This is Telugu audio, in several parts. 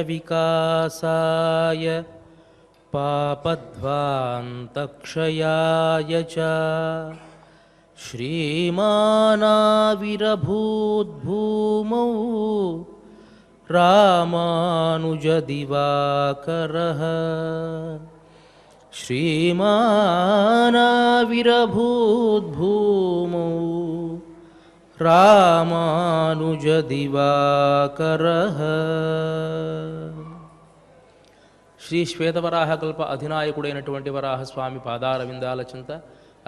विकासाय पापध्वान्तक्षयाय च श्रीमानाविरभूद्भूमौ रामानुजदिवाकरः श्रीमानाविरभूद्भूमौ रामानुजदिवाकरः। శ్రీ శ్వేతవరాహకల్ప అధినాయకుడైనటువంటి వరాహస్వామి పాదారవిందాల చింత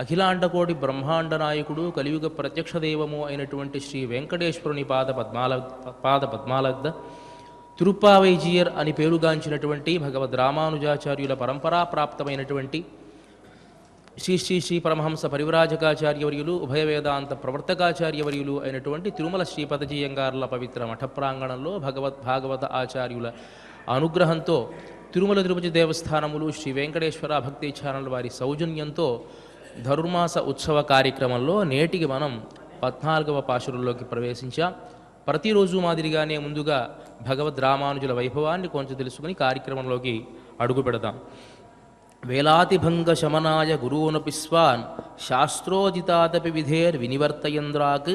అఖిలాండకోటి బ్రహ్మాండ నాయకుడు కలియుగ ప్రత్యక్ష దైవము అయినటువంటి శ్రీ వెంకటేశ్వరుని పాద పద్మాలద్ద తిరుప్పావైజీయర్ అని పేరుగాంచినటువంటి భగవద్ రామానుజాచార్యుల పరంపరా ప్రాప్తమైనటువంటి శ్రీ శ్రీ శ్రీ పరమహంస పరివ్రాజకాచార్యవర్యులు ఉభయ వేదాంత ప్రవర్తకాచార్యవర్యులు అయినటువంటి తిరుమల శ్రీపదజీయంగారుల పవిత్ర మఠ ప్రాంగణంలో భాగవత ఆచార్యుల అనుగ్రహంతో తిరుమల తిరుపతి దేవస్థానములు శ్రీ వెంకటేశ్వర భక్తి ఛానల్ వారి సౌజన్యంతో ధనుర్మాస ఉత్సవ కార్యక్రమంలో నేటికి మనం 14వ పాశురంలోకి ప్రవేశించాం. ప్రతిరోజు మాదిరిగానే ముందుగా భగవద్ రామానుజుల వైభవాన్ని కొంచెం తెలుసుకుని కార్యక్రమంలోకి అడుగు పెడదాం. వేలాతిభంగ శమనాయ గురూనపిస్వాన్ శాస్త్రోజితాదపి విధేర్ వినివర్తయంద్రాక్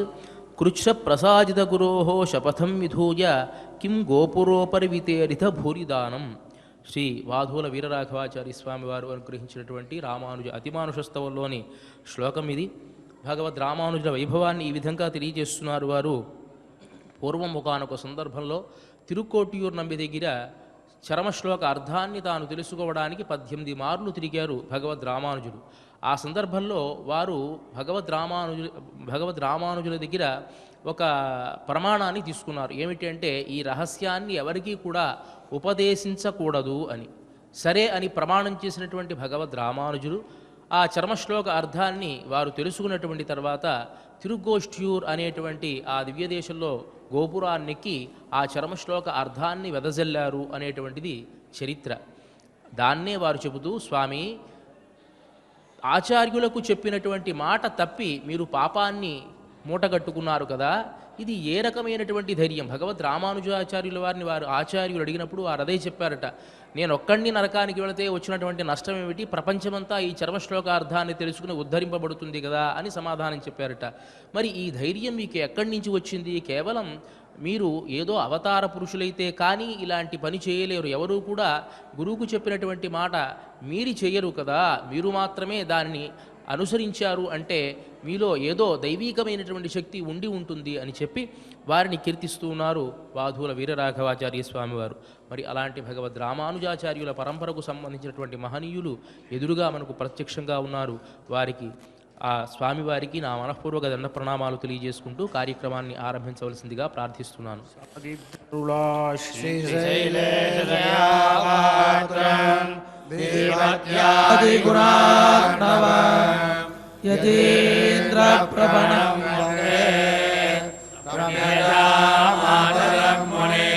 కృచ్ఛ ప్రసాదిత గురోః శపథం విధూయ కిం గోపురోపరివితేరిత భూరిదానం. శ్రీ వాధూల వీరరాఘవాచార్య స్వామి వారు అనుగ్రహించినటువంటి రామానుజ అతిమానుషస్తవంలోని శ్లోకం ఇది. భగవద్ రామానుజుల వైభవాన్ని ఈ విధంగా తెలియజేస్తున్నారు వారు. పూర్వం ఒకానొక సందర్భంలో తిరుక్కోటియూరు నంబి దగ్గర చరమశ్లోక అర్థాన్ని తాను తెలుసుకోవడానికి 18 మార్లు తిరిగారు భగవద్ రామానుజులు. ఆ సందర్భంలో వారు భగవద్ రామానుజుల దగ్గర ఒక ప్రమాణాన్ని తీసుకున్నారు. ఏమిటంటే ఈ రహస్యాన్ని ఎవరికీ కూడా ఉపదేశించకూడదు అని. సరే అని ప్రమాణం చేసినటువంటి భగవద్ రామానుజులు ఆ చర్మశ్లోక అర్థాన్ని వారు తెలుసుకున్నటువంటి తర్వాత తిరుగ్గోష్ఠ్యూర్ అనేటువంటి ఆ దివ్యదేశంలో గోపురాన్నెక్కి ఆ చర్మశ్లోక అర్థాన్ని వెదజల్లారు అనేటువంటిది చరిత్ర. దాన్నే వారు చెబుతూ, స్వామి ఆచార్యులకు చెప్పినటువంటి మాట తప్పి మీరు పాపాన్ని మూటగట్టుకున్నారు కదా, ఇది ఏ రకమైనటువంటి ధైర్యం? భగవద్ రామానుజాచార్యుల వారిని వారు ఆచార్యులు అడిగినప్పుడు వారు అదే చెప్పారట, నేను ఒక్కడిని నరకానికి వెళితే వచ్చినటువంటి నష్టం ఏమిటి, ప్రపంచమంతా ఈ చర్మశ్లోకార్థాన్ని తెలుసుకుని ఉద్ధరింపబడుతుంది కదా అని సమాధానం చెప్పారట. మరి ఈ ధైర్యం మీకు ఎక్కడి నుంచి వచ్చింది? కేవలం మీరు ఏదో అవతార పురుషులైతే కానీ ఇలాంటి పని చేయలేరు. ఎవరూ కూడా గురువుకు చెప్పినటువంటి మాట మీరి చేయరు కదా, మీరు మాత్రమే దానిని అనుసరించారు అంటే మీలో ఏదో దైవీకమైనటువంటి శక్తి ఉండి ఉంటుంది అని చెప్పి వారిని కీర్తిస్తూ ఉన్నారు వాధూల వీరరాఘవాచార్య స్వామివారు. మరి అలాంటి భగవద్ రామానుజాచార్యుల పరంపరకు సంబంధించినటువంటి మహనీయులు ఎదురుగా మనకు ప్రత్యక్షంగా ఉన్నారు. వారికి ఆ స్వామివారికి నా మనఃపూర్వక దండ ప్రణామాలు తెలియజేసుకుంటూ కార్యక్రమాన్ని ఆరంభించవలసిందిగా ప్రార్థిస్తున్నాను. యతీంద్ర ప్రవణం వందే రమ్యజామాతరం మునే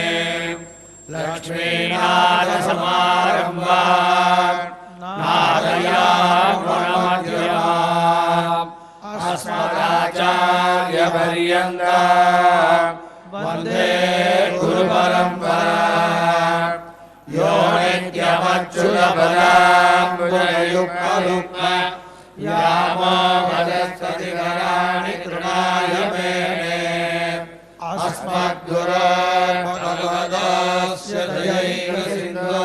లక్ష్మీనాథ సమారంభాం నాదయామునమధ్యమాం అస్మదాచార్య పర్యంతం వందే గురు పరంపరాం యో నిత్యమచ్యుతపదాంబుజయుగ్మరుగ్మ యామోపదస్తతికరాణి తృణాయ మేనే అస్మద్గురోర్భగవతోస్య దయైకసిన్ధో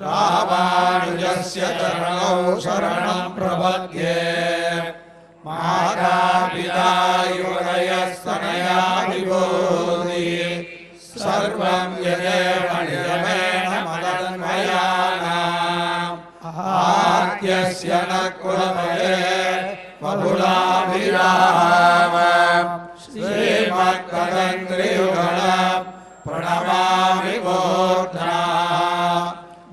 రామానుజస్య చరణౌ శరణం ప్రపద్యే. మాతాపితా యువతయస్తనయా విభూతి సర్వం యదేవ నియమేన మదన్మయానాం ఆద్యస్య న కులమయే బహుళాభిరామం శ్రీమద్కదంద్రియుగళం ప్రణమామి మూర్ధ్నా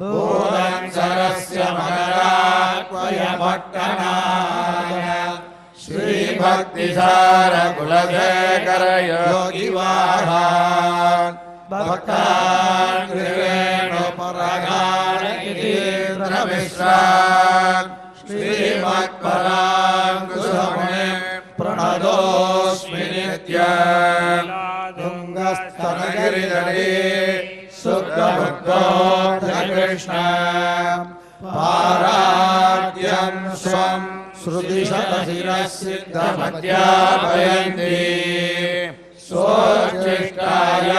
భూతం సరస్య మకరాత్మయ భట్టనాయ శ్రీభక్తిసార కులశేఖర యోగివాహాన్ భక్తాన్ త్రివేణు పరగాణ గిరీంద్ర మిశ్రాన్ శ్రీమత్పరాంకుశమునే ప్రణతోస్మి నిత్యం తుంగస్తనగిరిధరే स्वं श्रुतिशतशिरसिद्धमध्यापयन्ति सोच्छिष्टायां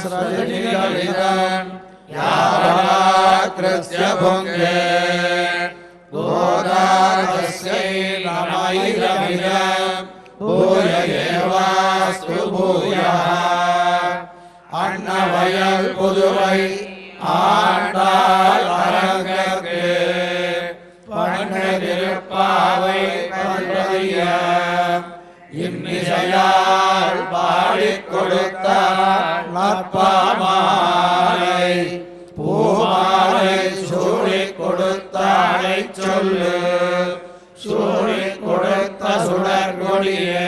स्रजनिगलितं यावाकृत्य भुङ्गे गोदातस्यै नमैदमिदं भूय एवास्तु भूयः அன்னவயல் புதுவை ஆண்டாள் அரங்கற்கு பண்ணதிருப்பாவை பல்வதிய இன்னிசையால் பாடிக் கொடுத்தாள் நற்பாமாலை பூமாலை சூடிக் கொடுத்தாளை சொல்லு சூடிக் கொடுத்த சுடர்கொடியே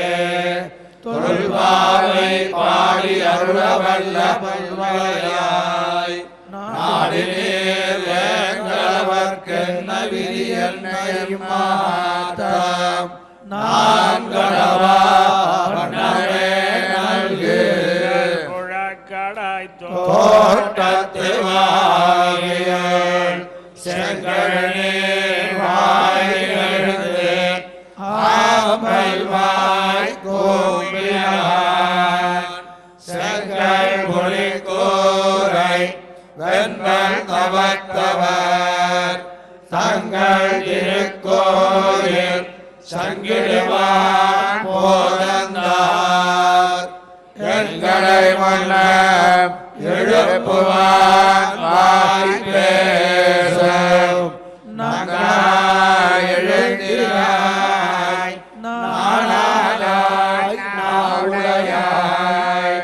தொல்பாவை பாடி அருளவல்ல பல்வளையாய் நாடினேர் வேங்கடவர்க்கென்ன விதி என்னை மாற்றம் நான் கடவா பண்ணவே நல்கு தோட்டத்து வாகியல் செங்கழனே வாயிலிருந்து ஆம்பல் வாய் கோபினான் செங்கல் புலிக்கூரை வெண்பல் தவத்தவர் தங்கள் திருக்கோயில் சங்கிடுவான் போதந்தார் எங்களை மன்னம் எழுப்புவான் வாய் பேசும் நங்காய் எழுந்திராய் நாடாய் நாவுடையாய்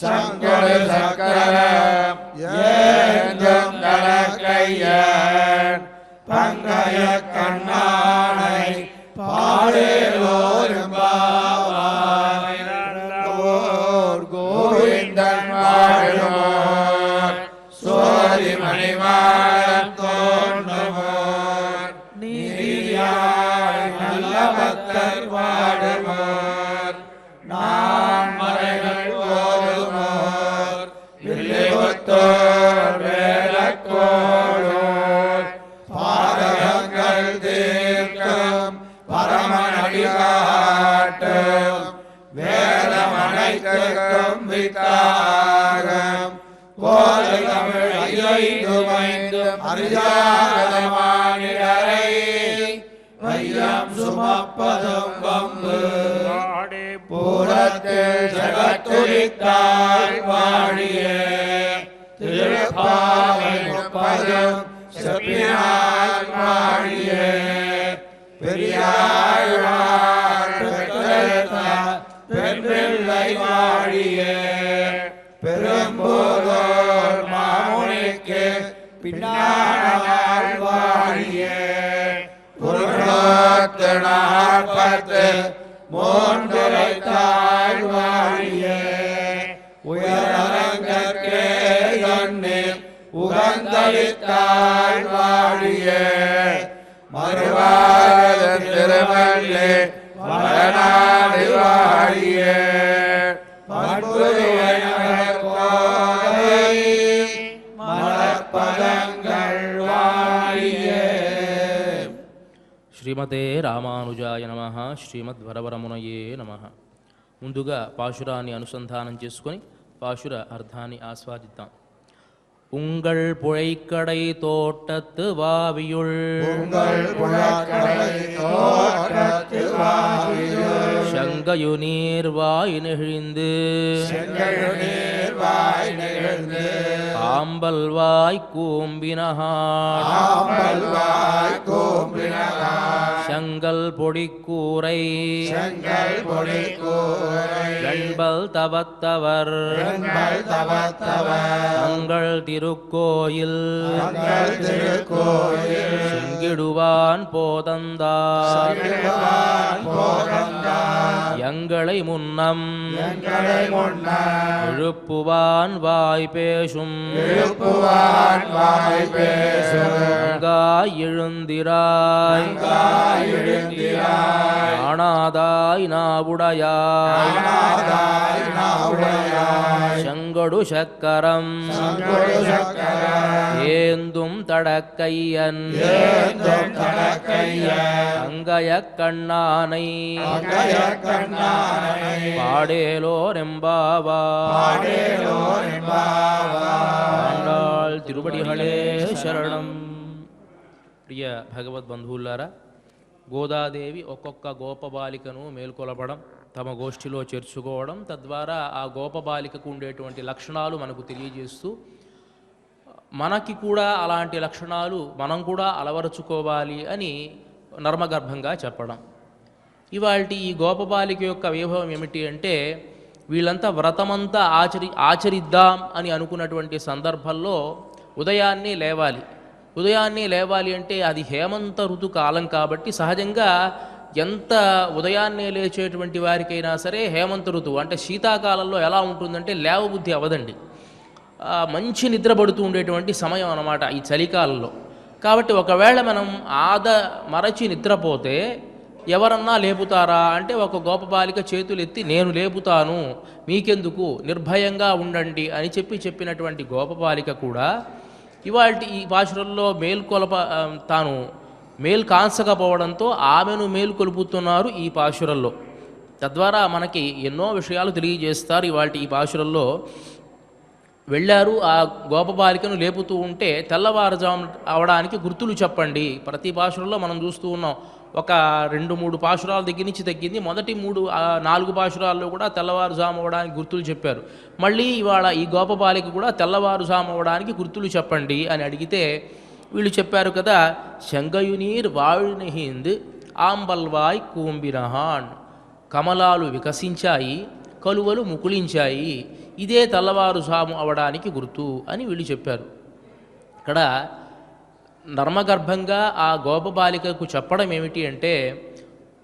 சங்கடு சக்கரம் ஏந்தும் கடற்கையன் பங்கைய கண்ணானை பாடேலோரும் பாவாய் கோவிந்தன் வாழுமோர் சோதி மணிமாடம் தோன்றுமோர் நீதியாய் நல்ல பக்தர் வாடுமோர் நான் மறைகள் ஓடுமோர் வில்லிபுத்தோர் வேலக்கோளோர் பாதகங்கள் தீர்க்கும் பரமனடி காட்டும் வேதமனைக்கும் வித்தாகம் கோதை தமிழ் ஐந்துமைந்தும் அறியாதமானிடரை வையம் சுமப்பதும் வம்பு பூரத்தில் ஜகத்துரித்தாள் வாழியே திருப்பாவை முப்பதும் செப்பினாள் வாழியே பெரியாழ்வார் பெற்றெடுத்த பெண்பிள்ளை வாழியே பெரும்போதோர் மாமுனிக்கு பின்னாள் வாழியே பொருளோத்து நாற்பத்து மூன்றுரைத்தாள் வாழியே உயரங்கற்கே எண்ணி உகந்தளித்தாள் வாழியே மறுவாத திருவள்ளி வளநாடு வாழியே மலர்பதங்கள் வாழியே. శ్రీమతే రామానుజాయ నమః. శ్రీమద్వరవరమునయే నమః. ముందుగా పాశురాన్ని అనుసంధానం చేసుకొని పాశుర అర్థాన్ని ఆస్వాదిద్దాం. உங்கள் புழைக்கடை தோட்டத்து வாவியுள் செங்கையு நீர் வாய் நெகிழ்ந்து ஆம்பல் வாய் கூம்பினகான் செங்கல் பொடிக்கூரை வெண்பல் தவத்தவர் தங்கள் திருக்கோயில் செங்கிடுவான் போதந்தார் எங்களை முன்னம் எழுப்புவான் வாய் பேசும் எழுந்திராய் ஆனாதாய் நாவுடையாய் செங்கொடு சக்கரம் ஏந்தும் தடக்கையன் பங்கய கண்ணானை பங்கய கண்ணானை பாடேலோ ரெம்பாவா பாடேலோ என்பாவா ஆண்டாள் తిరువడిகளே శరణం. ప్రియ భగవద్ బంధువులారా, గోదాదేవి ఒక్కొక్క గోపబాలికను మేల్కొలపడం, తమ గోష్ఠిలో చేర్చుకోవడం, తద్వారా ఆ గోపబాలికకు ఉండేటువంటి లక్షణాలు మనకు తెలియజేస్తూ మనకి కూడా అలాంటి లక్షణాలు మనం కూడా అలవరుచుకోవాలి అని నర్మగర్భంగా చెప్పడం. ఇవాల్టి ఈ గోపబాలిక యొక్క వైభవం ఏమిటి అంటే, వీళ్ళంతా వ్రతమంతా ఆచరిద్దాం అని అనుకున్నటువంటి సందర్భంలో ఉదయాన్నే లేవాలి. ఉదయాన్నే లేవాలి అంటే అది హేమంత ఋతుకాలం కాబట్టి సహజంగా ఎంత ఉదయాన్నే లేచేటువంటి వారికైనా సరే హేమంత ఋతువు అంటే శీతాకాలంలో ఎలా ఉంటుందంటే లేవబుద్ధి అవదండి. మంచి నిద్ర పడుతూ ఉండేటువంటి సమయం అన్నమాట ఈ చలికాలంలో. కాబట్టి ఒకవేళ మనం మరచి నిద్రపోతే ఎవరన్నా లేపుతారా అంటే ఒక గోపబాలిక చేతులు ఎత్తి నేను లేపుతాను, మీకెందుకు, నిర్భయంగా ఉండండి అని చెప్పినటువంటి గోపబాలిక కూడా ఇవాల్టి ఈ పాశురంలో తాను కాంచకపోవడంతో ఆమెను మేల్కొలుపుతున్నారు ఈ పాశురంలో. తద్వారా మనకి ఎన్నో విషయాలు తెలియజేస్తారు. ఇవాల్టి ఈ పాశురంలో వెళ్ళారు, ఆ గోపబాలికను లేపుతూ ఉంటే తెల్లవారుజాము అవడానికి గుర్తులు చెప్పండి. ప్రతి పాశురంలో మనం చూస్తూ ఉన్నాం. ఒక 2-3 పాశురాల దగ్గర నుంచి తగ్గింది. మొదటి 4 పాశురాల్లో కూడా తెల్లవారుజాము అవ్వడానికి గుర్తులు చెప్పారు. మళ్ళీ ఇవాళ ఈ గోపబాలిక కూడా తెల్లవారుజాము అవ్వడానికి గుర్తులు చెప్పండి అని అడిగితే వీళ్ళు చెప్పారు కదా, శంగయునీర్ వాయునిహింద్ ఆంబల్వాయ్ కూంబినహాన్, కమలాలు వికసించాయి, కలువలు ముకుళించాయి, ఇదే తెల్లవారుజాము అవడానికి గుర్తు అని వీళ్ళు చెప్పారు. ఇక్కడ నర్మగర్భంగా ఆ గోపబాలికకు చెప్పడం ఏమిటి అంటే,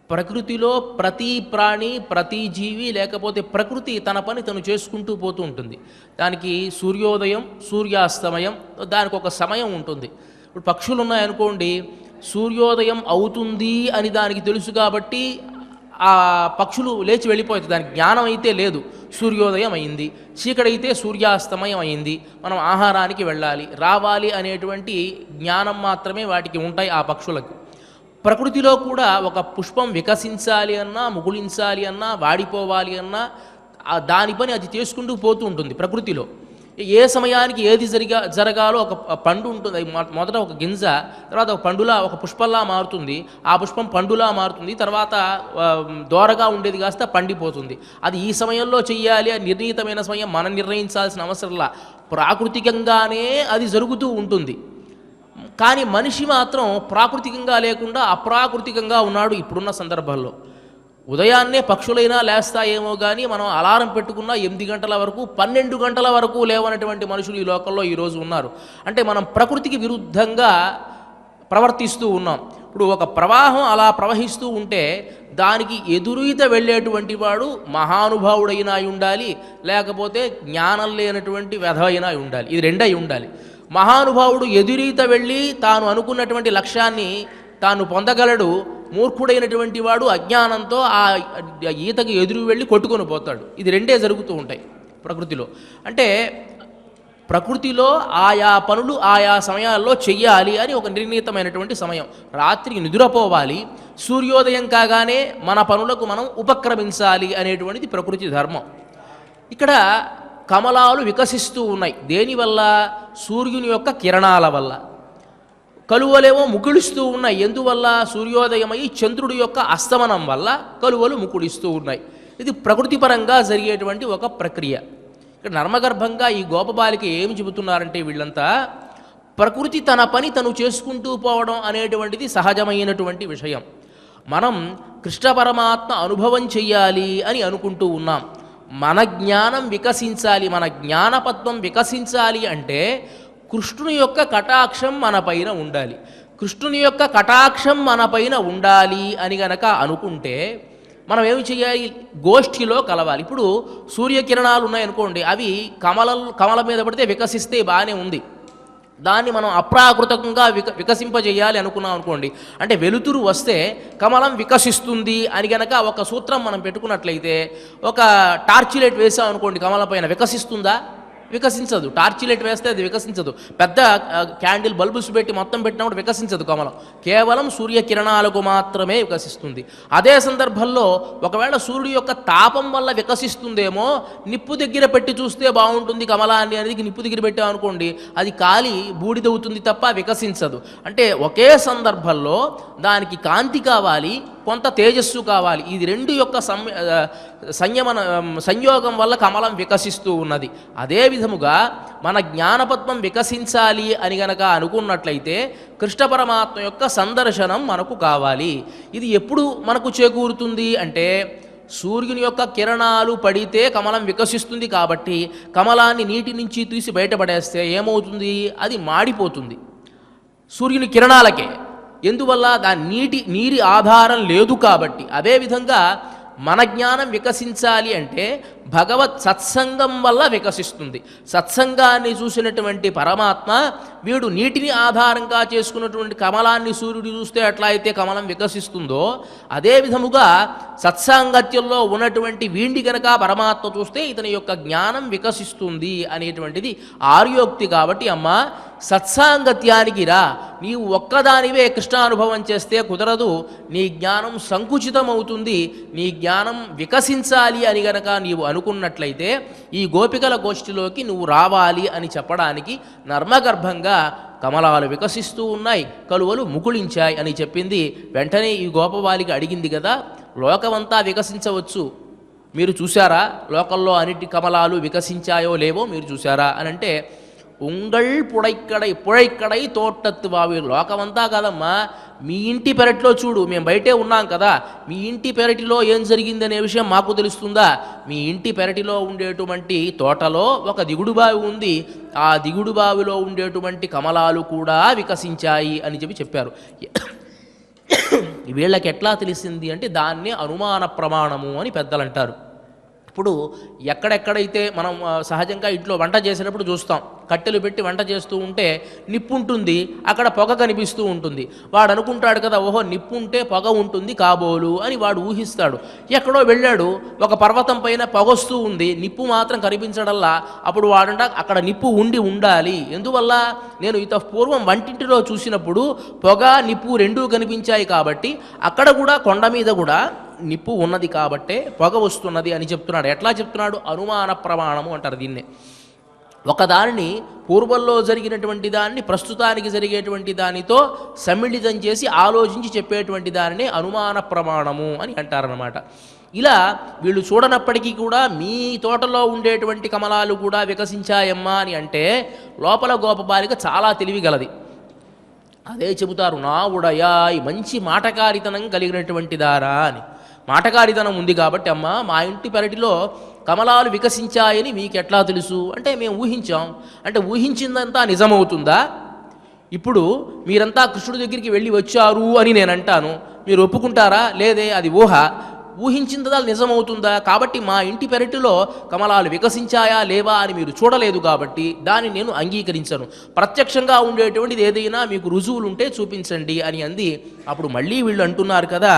ప్రకృతిలో ప్రతి ప్రాణి, ప్రతి జీవి, లేకపోతే ప్రకృతి తన పని తను చేసుకుంటూ పోతూ ఉంటుంది. దానికి సూర్యోదయం, సూర్యాస్తమయం, దానికి ఒక సమయం ఉంటుంది. ఇప్పుడు పక్షులు ఉన్నాయనుకోండి, సూర్యోదయం అవుతుంది అని దానికి తెలుసు కాబట్టి ఆ పక్షులు లేచి వెళ్ళిపోతుంది. దానికి జ్ఞానం అయితే లేదు, సూర్యోదయం అయింది, చీకడైతే సూర్యాస్తమయం అయింది, మనం ఆహారానికి వెళ్ళాలి రావాలి అనేటువంటి జ్ఞానం మాత్రమే వాటికి ఉంటాయి ఆ పక్షులకు. ప్రకృతిలో కూడా ఒక పుష్పం వికసించాలి అన్నా, ముగుళించాలి అన్నా, వాడిపోవాలి అన్నా దాని పని అది చేసుకుంటూ పోతూ ఉంటుంది. ప్రకృతిలో ఏ సమయానికి ఏది జరగాలో ఒక పండు ఉంటుంది. మొదట ఒక గింజ, తర్వాత ఒక పండులా, ఒక పుష్పంలా మారుతుంది, ఆ పుష్పం పండులా మారుతుంది, తర్వాత దోరగా ఉండేది కాస్త పండిపోతుంది. అది ఈ సమయంలో చెయ్యాలి అని నిర్ణీతమైన సమయం మనం నిర్ణయించాల్సిన అవసరంలా ప్రాకృతికంగానే అది జరుగుతూ ఉంటుంది. కానీ మనిషి మాత్రం ప్రాకృతికంగా లేకుండా అప్రాకృతికంగా ఉన్నాడు ఇప్పుడున్న సందర్భంలో. ఉదయాన్నే పక్షులైనా లేస్తాయేమో కానీ మనం అలారం పెట్టుకున్నా 8 గంటల వరకు, 12 గంటల వరకు లేవనటువంటి మనుషులు ఈ లోకంలో ఈరోజు ఉన్నారు. అంటే మనం ప్రకృతికి విరుద్ధంగా ప్రవర్తిస్తూ ఉన్నాం. ఇప్పుడు ఒక ప్రవాహం అలా ప్రవహిస్తూ ఉంటే దానికి ఎదురీత వెళ్ళేటువంటి వాడు మహానుభావుడైనా ఉండాలి, లేకపోతే జ్ఞానం లేనటువంటి వెధవైనా ఉండాలి. ఇది రెండై ఉండాలి. మహానుభావుడు ఎదురీత వెళ్ళి తాను అనుకున్నటువంటి లక్ష్యాన్ని తాను పొందగలడు. మూర్ఖుడైనటువంటి వాడు అజ్ఞానంతో ఆ ఈతకు ఎదురు వెళ్ళి కొట్టుకొని పోతాడు. ఇది రెండే జరుగుతూ ఉంటాయి ప్రకృతిలో. అంటే ప్రకృతిలో ఆయా పనులు ఆయా సమయాల్లో చెయ్యాలి అని ఒక నిర్ణీతమైనటువంటి సమయం. రాత్రికి నిద్రపోవాలి, సూర్యోదయం కాగానే మన పనులకు మనం ఉపక్రమించాలి అనేటువంటిది ప్రకృతి ధర్మం. ఇక్కడ కమలాలు వికసిస్తూ ఉన్నాయి. దేనివల్ల? సూర్యుని యొక్క కిరణాల వల్ల. కలువలేమో ముకుళిస్తూ ఉన్నాయి. ఎందువల్ల? సూర్యోదయమై చంద్రుడి యొక్క అస్తమనం వల్ల కలువలు ముకుళిస్తూ ఉన్నాయి. ఇది ప్రకృతిపరంగా జరిగేటువంటి ఒక ప్రక్రియ. ఇక్కడ నర్మగర్భంగా ఈ గోపబాలిక ఏమి చెబుతున్నారంటే, వీళ్ళంతా ప్రకృతి తన పని తను చేసుకుంటూ పోవడం అనేటువంటిది సహజమైనటువంటి విషయం. మనం కృష్ణ పరమాత్మ అనుభవం చెయ్యాలి అని అనుకుంటూ ఉన్నాం. మన జ్ఞానం వికసించాలి, మన జ్ఞానపద్మం వికసించాలి అంటే కృష్ణుని యొక్క కటాక్షం మన పైన ఉండాలి. కృష్ణుని యొక్క కటాక్షం మన పైన ఉండాలి అని గనక అనుకుంటే మనం ఏమి చేయాలి? గోష్ఠిలో కలవాలి. ఇప్పుడు సూర్యకిరణాలు ఉన్నాయనుకోండి, అవి కమల మీద పడితే వికసిస్తే బాగానే ఉంది. దాన్ని మనం అప్రాకృతంగా వికసింపజేయాలి అనుకున్నాం అనుకోండి, అంటే వెలుతురు వస్తే కమలం వికసిస్తుంది అని గనక ఒక సూత్రం మనం పెట్టుకున్నట్లయితే, ఒక టార్చ్ లైట్ వేసాం అనుకోండి, కమలం పైన వికసిస్తుందా? వికసించదు. టార్చ్ లైట్ వేస్తే అది వికసించదు. పెద్ద క్యాండిల్ బల్బుస్ పెట్టి మొత్తం పెట్టినప్పుడు వికసించదు కమలం. కేవలం సూర్యకిరణాలకు మాత్రమే వికసిస్తుంది. అదే సందర్భంలో ఒకవేళ సూర్యుడి యొక్క తాపం వల్ల వికసిస్తుందేమో, నిప్పు దగ్గర పెట్టి చూస్తే బాగుంటుంది కమలాన్ని అనేది నిప్పు దగ్గర పెట్టామనుకోండి అది కాలి బూడిదవుతుంది తప్ప వికసించదు. అంటే ఒకే సందర్భంలో దానికి కాంతి కావాలి, కొంత తేజస్సు కావాలి. ఇది రెండు యొక్క సంయోగం వల్ల కమలం వికసిస్తూ ఉన్నది. అదే విధముగా మన జ్ఞానపద్మం వికసించాలి అని గనక అనుకున్నట్లయితే కృష్ణ పరమాత్మ యొక్క సందర్శనం మనకు కావాలి. ఇది ఎప్పుడు మనకు చేకూరుతుంది అంటే సూర్యుని యొక్క కిరణాలు పడితే కమలం వికసిస్తుంది. కాబట్టి కమలాన్ని నీటి నుంచి తీసి బయటపడేస్తే ఏమవుతుంది? అది మాడిపోతుంది సూర్యుని కిరణాలకే. ఎందువల్ల? దాని నీరి ఆధారం లేదు కాబట్టి. అదేవిధంగా మన జ్ఞానం వికసించాలి అంటే భగవత్ సత్సంగం వల్ల వికసిస్తుంది. సత్సంగాన్ని చూసినటువంటి పరమాత్మ వీడు నీటిని ఆధారంగా చేసుకున్నటువంటి కమలాన్ని సూర్యుడు చూస్తే ఎట్లా అయితే కమలం వికసిస్తుందో, అదే విధముగా సత్సాంగత్యంలో ఉన్నటువంటి వీండి గనక పరమాత్మ చూస్తే ఇతని యొక్క జ్ఞానం వికసిస్తుంది అనేటువంటిది ఆర్యోక్తి. కాబట్టి అమ్మ సత్సాంగత్యానికి రా. నీవు ఒక్కదానివే కృష్ణానుభవం చేస్తే కుదరదు. నీ జ్ఞానం సంకుచితమవుతుంది. నీ జ్ఞానం వికసించాలి అని గనక నీవు అనుకున్నట్లయితే ఈ గోపికల గోష్ఠిలోకి నువ్వు రావాలి అని చెప్పడానికి నర్మగర్భంగా కమలాలు వికసిస్తూ ఉన్నాయి, కలువలు ముకుళించాయి అని చెప్పింది. వెంటనే ఈ గోపవాలికి అడిగింది కదా, లోకమంతా వికసించవచ్చు, మీరు చూశారా? లోకంలో అన్నిటి కమలాలు వికసించాయో లేవో మీరు చూశారా అని అంటే, ఉంగళ్ పుడైక్కడై తోటత్తు బావి. లోకమంతా కాదమ్మా, మీ ఇంటి పెరటిలో చూడు. మేము బయటే ఉన్నాం కదా, మీ ఇంటి పెరటిలో ఏం జరిగిందనే విషయం మాకు తెలుస్తుందా? మీ ఇంటి పెరటిలో ఉండేటువంటి తోటలో ఒక దిగుడు బావి ఉంది. ఆ దిగుడు బావిలో ఉండేటువంటి కమలాలు కూడా వికసించాయి అని చెప్పారు. వీళ్ళకి ఎట్లా తెలిసింది అంటే దాన్నే అనుమాన ప్రమాణము అని పెద్దలు అంటారు. ఇప్పుడు ఎక్కడెక్కడైతే మనం సహజంగా ఇంట్లో వంట చేసేటప్పుడు చూస్తాం, కట్టెలు పెట్టి వంట చేస్తూ ఉంటే నిప్పు ఉంటుంది, అక్కడ పొగ కనిపిస్తూ ఉంటుంది. వాడు అనుకుంటాడు కదా, ఓహో నిప్పు ఉంటే పొగ ఉంటుంది కాబోలు అని వాడు ఊహిస్తాడు. ఎక్కడో వెళ్ళాడు, ఒక పర్వతం పైన పొగొస్తూ ఉంది, నిప్పు మాత్రం కనిపించడల్లా. అప్పుడు వాడంట అక్కడ నిప్పు ఉండాలి. ఎందువల్ల? నేను పూర్వం వంటింటిలో చూసినప్పుడు పొగ నిప్పు రెండూ కనిపించాయి కాబట్టి అక్కడ కూడా కొండ మీద కూడా నిప్పు ఉన్నది కాబట్టే పొగ వస్తున్నది అని చెప్తున్నాడు. ఎట్లా చెప్తున్నాడు? అనుమాన ప్రమాణము అంటారు దీన్నే. ఒకదానిని పూర్వంలో జరిగినటువంటి దాన్ని ప్రస్తుతానికి జరిగేటువంటి దానితో సమ్మిళితం చేసి ఆలోచించి చెప్పేటువంటి దానిని అనుమాన ప్రమాణము అని అంటారన్నమాట. ఇలా వీళ్ళు చూడనప్పటికీ కూడా మీ తోటలో ఉండేటువంటి కమలాలు కూడా వికసించాయమ్మా అని అంటే లోపల గోపబాలిక చాలా తెలివిగలది. అదే చెబుతారు, నా ఉడయాయ్, మంచి మాటకారితనం కలిగినటువంటి దారా అని. మాటకారితనం ఉంది కాబట్టి అమ్మ మా ఇంటి పెరటిలో కమలాలు వికసించాయని మీకు ఎట్లా తెలుసు అంటే మేము ఊహించాం. అంటే ఊహించిందంతా నిజమవుతుందా? ఇప్పుడు మీరంతా కృష్ణుడి దగ్గరికి వెళ్ళి వచ్చారు అని నేను అంటాను, మీరు ఒప్పుకుంటారా? లేదే, అది ఊహ. ఊహించిందా నిజమవుతుందా? కాబట్టి మా ఇంటి పెరటిలో కమలాలు వికసించాయా లేవా అని మీరు చూడలేదు కాబట్టి దాన్ని నేను అంగీకరించను. ప్రత్యక్షంగా ఉండేటువంటిది ఏదైనా మీకు రుజువులుంటే చూపించండి అని అంది. అప్పుడు మళ్ళీ వీళ్ళు అంటున్నారు కదా,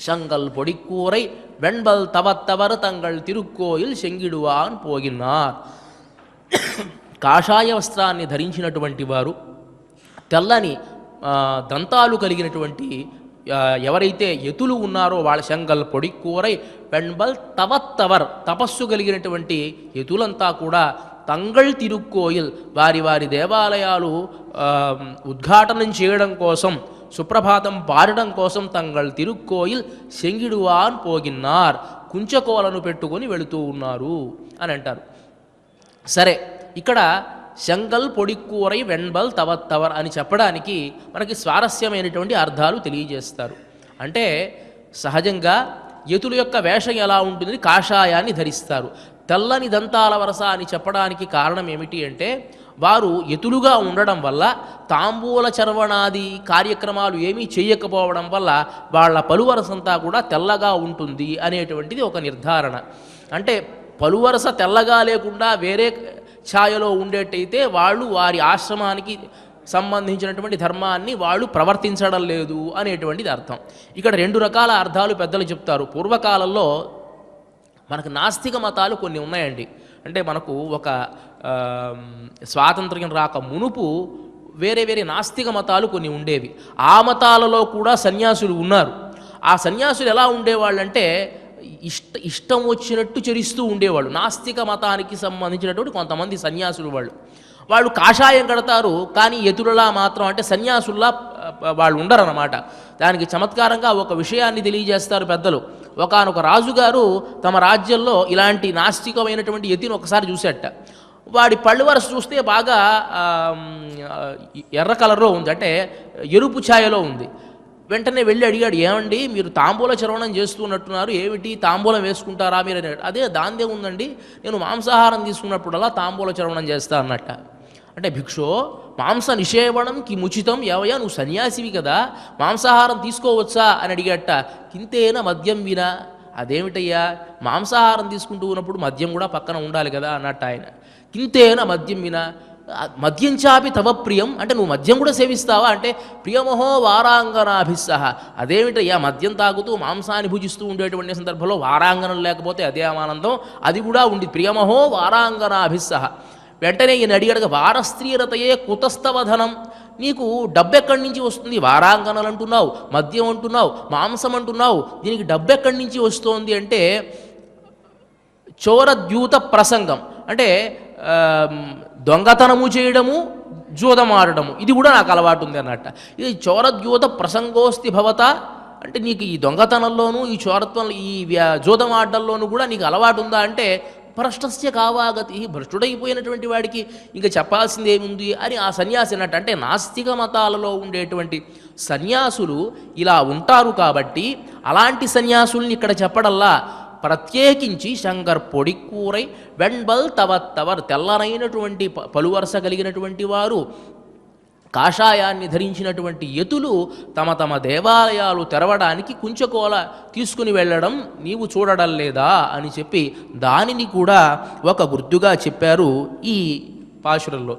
శంగల్ పొడిక్కూరై వెంబల్ తవత్తవర్ తంగళ్ తిరుక్కోయిల్ శంగిడువాన్ పోగినార్. కాషాయ వస్త్రాన్ని ధరించినటువంటి వారు, తెల్లని దంతాలు కలిగినటువంటి ఎవరైతే యతులు ఉన్నారో వాళ్ళ శంగల్ పొడిక్కూరై వెంబల్ తవత్తవర్, తపస్సు కలిగినటువంటి యతులంతా కూడా తంగళ్ తిరుక్కోయిల్, వారి వారి దేవాలయాలు ఉద్ఘాటనం చేయడం కోసం, సుప్రభాతం పాడడం కోసం తంగళ్ తిరుక్కోయిల్ శంగిడువాన్ పోగిన్నార్, కుంచకోలను పెట్టుకొని వెళుతూ ఉన్నారు అని అంటారు. సరే, ఇక్కడ శంగల్ పొడిక్కూరై వెంబల్ తవత్తవర్ అని చెప్పడానికి మనకి స్వారస్యమైనటువంటి అర్థాలు తెలియజేస్తారు. అంటే సహజంగా యతుల యొక్క వేషం ఎలా ఉంటుంది? కాషాయాన్ని ధరిస్తారు. తెల్లని దంతాల వరస అని చెప్పడానికి కారణం ఏమిటి అంటే వారు యతులుగా ఉండడం వల్ల తాంబూల చర్వణాది కార్యక్రమాలు ఏమీ చేయకపోవడం వల్ల వాళ్ళ పలువరసంతా కూడా తెల్లగా ఉంటుంది అనేటువంటిది ఒక నిర్ధారణ. అంటే పలువరస తెల్లగా లేకుండా వేరే ఛాయలో ఉండేటైతే వాళ్ళు వారి ఆశ్రమానికి సంబంధించినటువంటి ధర్మాన్ని వాళ్ళు ప్రవర్తించడం లేదు అనేటువంటిది అర్థం. ఇక్కడ రెండు రకాల అర్థాలు పెద్దలు చెప్తారు. పూర్వకాలంలో మనకు నాస్తిక మతాలు కొన్ని ఉన్నాయండి. అంటే మనకు ఒక స్వాతంత్ర్యం రాక మునుపు వేరే వేరే నాస్తిక మతాలు కొన్ని ఉండేవి. ఆ మతాలలో కూడా సన్యాసులు ఉన్నారు. ఆ సన్యాసులు ఎలా ఉండేవాళ్ళంటే ఇష్టం వచ్చినట్టు చరిస్తూ ఉండేవాళ్ళు. నాస్తిక మతానికి సంబంధించినటువంటి కొంతమంది సన్యాసులు వాళ్ళు కాషాయం కడతారు, కానీ ఎతులలా మాత్రం అంటే సన్యాసుల్లా వాళ్ళు ఉండరన్నమాట. దానికి చమత్కారంగా ఒక విషయాన్ని తెలియజేస్తారు పెద్దలు. ఒకానొక రాజుగారు తమ రాజ్యంలో ఇలాంటి నాస్తికమైనటువంటి యతిని ఒకసారి చూసేట. వాడి పళ్ళు వరస చూస్తే బాగా ఎర్ర కలర్లో ఉంది, అంటే ఎరుపు ఛాయలో ఉంది. వెంటనే వెళ్ళి అడిగాడు, ఏమండి మీరు తాంబూల చరవణం చేస్తున్నట్టున్నారు, ఏమిటి తాంబూలం వేసుకుంటారా మీరు అని. అదే దాందే ఉందండి, నేను మాంసాహారం తీసుకున్నప్పుడల్లా తాంబూల చరవణం చేస్తా అన్నట్ట. అంటే భిక్షో మాంస నిషేవణంకి ముచితం ఏవయ్యా, నువ్వు సన్యాసివి కదా, మాంసాహారం తీసుకోవచ్చా అని అడిగట. కింతేన మద్యం వినా, అదేమిటయ్యా మాంసాహారం తీసుకుంటూ ఉన్నప్పుడు మద్యం కూడా పక్కన ఉండాలి కదా అన్నట్టు ఆయన. కింతేన మద్యం వినా, మద్యం చాపి తవ ప్రియం, అంటే నువ్వు మద్యం కూడా సేవిస్తావా అంటే, ప్రియమహో వారాంగనాభిస్సహ, అదేమిటయ్యా మద్యం తాగుతూ మాంసాన్ని భుజిస్తూ ఉండేటువంటి సందర్భంలో వారాంగనం లేకపోతే అదే ఆనందం, అది కూడా ఉండి ప్రియమహో వారాంగనాభిస్సహ. వెంటనే ఈయన అడిగాడుగా, వారస్త్రీరతయే కుతస్తవధనం, నీకు డబ్బెక్కడి నుంచి వస్తుంది, వారాంగనలు అంటున్నావు, మద్యం అంటున్నావు, మాంసం అంటున్నావు, దీనికి డబ్బెక్కడి నుంచి వస్తోంది అంటే, చోరద్యూత ప్రసంగం అంటే దొంగతనము చేయడము, జూదమాడము, ఇది కూడా నాకు అలవాటు ఉంది అన్నట్ట. ఇది చోరద్యూత ప్రసంగోస్తి భవత, అంటే నీకు ఈ దొంగతనంలోనూ ఈ చోరత్వం ఈ జూదమాడడంలోనూ కూడా నీకు అలవాటు ఉందా అంటే, భ్రష్టస్య కావాగతి, భ్రష్టుడైపోయినటువంటి వాడికి ఇంకా చెప్పాల్సింది ఏముంది అని ఆ సన్యాసి అన్నట్టు. అంటే నాస్తిక మతాలలో ఉండేటువంటి సన్యాసులు ఇలా ఉంటారు కాబట్టి అలాంటి సన్యాసుల్ని ఇక్కడ చెప్పడల్లా. ప్రత్యేకించి శంకర్ పొడిక్కూరై వెంబల్ తవత్తవర్, తెల్లనైనటువంటి పలువరస కలిగినటువంటి వారు, కాషాయాన్ని ధరించినటువంటి యతులు తమ తమ దేవాలయాలు తెరవడానికి కుంచకోల తీసుకుని వెళ్ళడం నీవు చూడడం లేదా అని చెప్పి దానిని కూడా ఒక గుర్తుగా చెప్పారు ఈ పాశురంలో.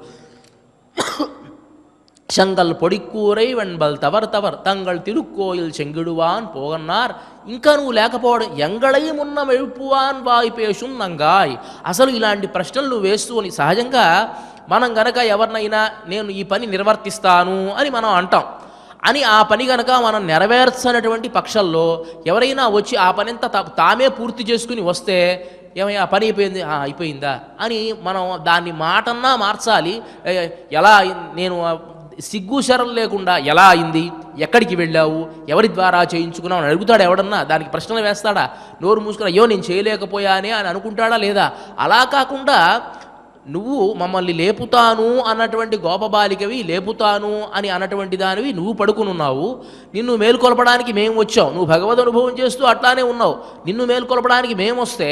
శంగల్ పొడిక్కూరై వెంబల్ తవర్ తవర్ తంగళ్ తిరుక్కోయిల్ చెంగిడువాన్ పోగన్నార్, ఇంకా నువ్వు లేకపోవడం ఎంగళయమున్న వెഴുపువాన్ వాయిపేషుం నంగాయ్. అసలు ఇలాంటి ప్రశ్నలు నువ్వు వేస్తూ అని సహజంగా మనం గనక ఎవరినైనా నేను ఈ పని నిర్వర్తిస్తాను అని మనం అంటాం, అని ఆ పని గనక మనం నెరవేర్చనటువంటి పక్షంలో ఎవరైనా వచ్చి ఆ పనింతా తామే పూర్తి చేసుకుని వస్తే, ఏమయ్యా పని అయిపోయింది, అయిపోయిందా అని మనం దాన్ని మాటన్నా మార్చాలి. ఎలా నేను సిగ్గు శరం లేకుండా ఎలా అయింది, ఎక్కడికి వెళ్ళావు, ఎవరి ద్వారా చేయించుకున్నావు అని అడుగుతాడు ఎవడన్నా? దానికి ప్రశ్నలు వేస్తాడా? నోరు మూసుకుని అయ్యో నేను చేయలేకపోయానే అని అనుకుంటాడా లేదా? అలా కాకుండా నువ్వు మమ్మల్ని లేపుతాను అన్నటువంటి గోపబాలికవి, లేపుతాను అని అన్నటువంటి దానివి నువ్వు పడుకునున్నావు, నిన్ను మేల్కొల్పడానికి మేము వచ్చాం, నువ్వు భగవద్ అనుభవం చేస్తూ అట్లానే ఉన్నావు, నిన్ను మేల్కొల్పడానికి మేము వస్తే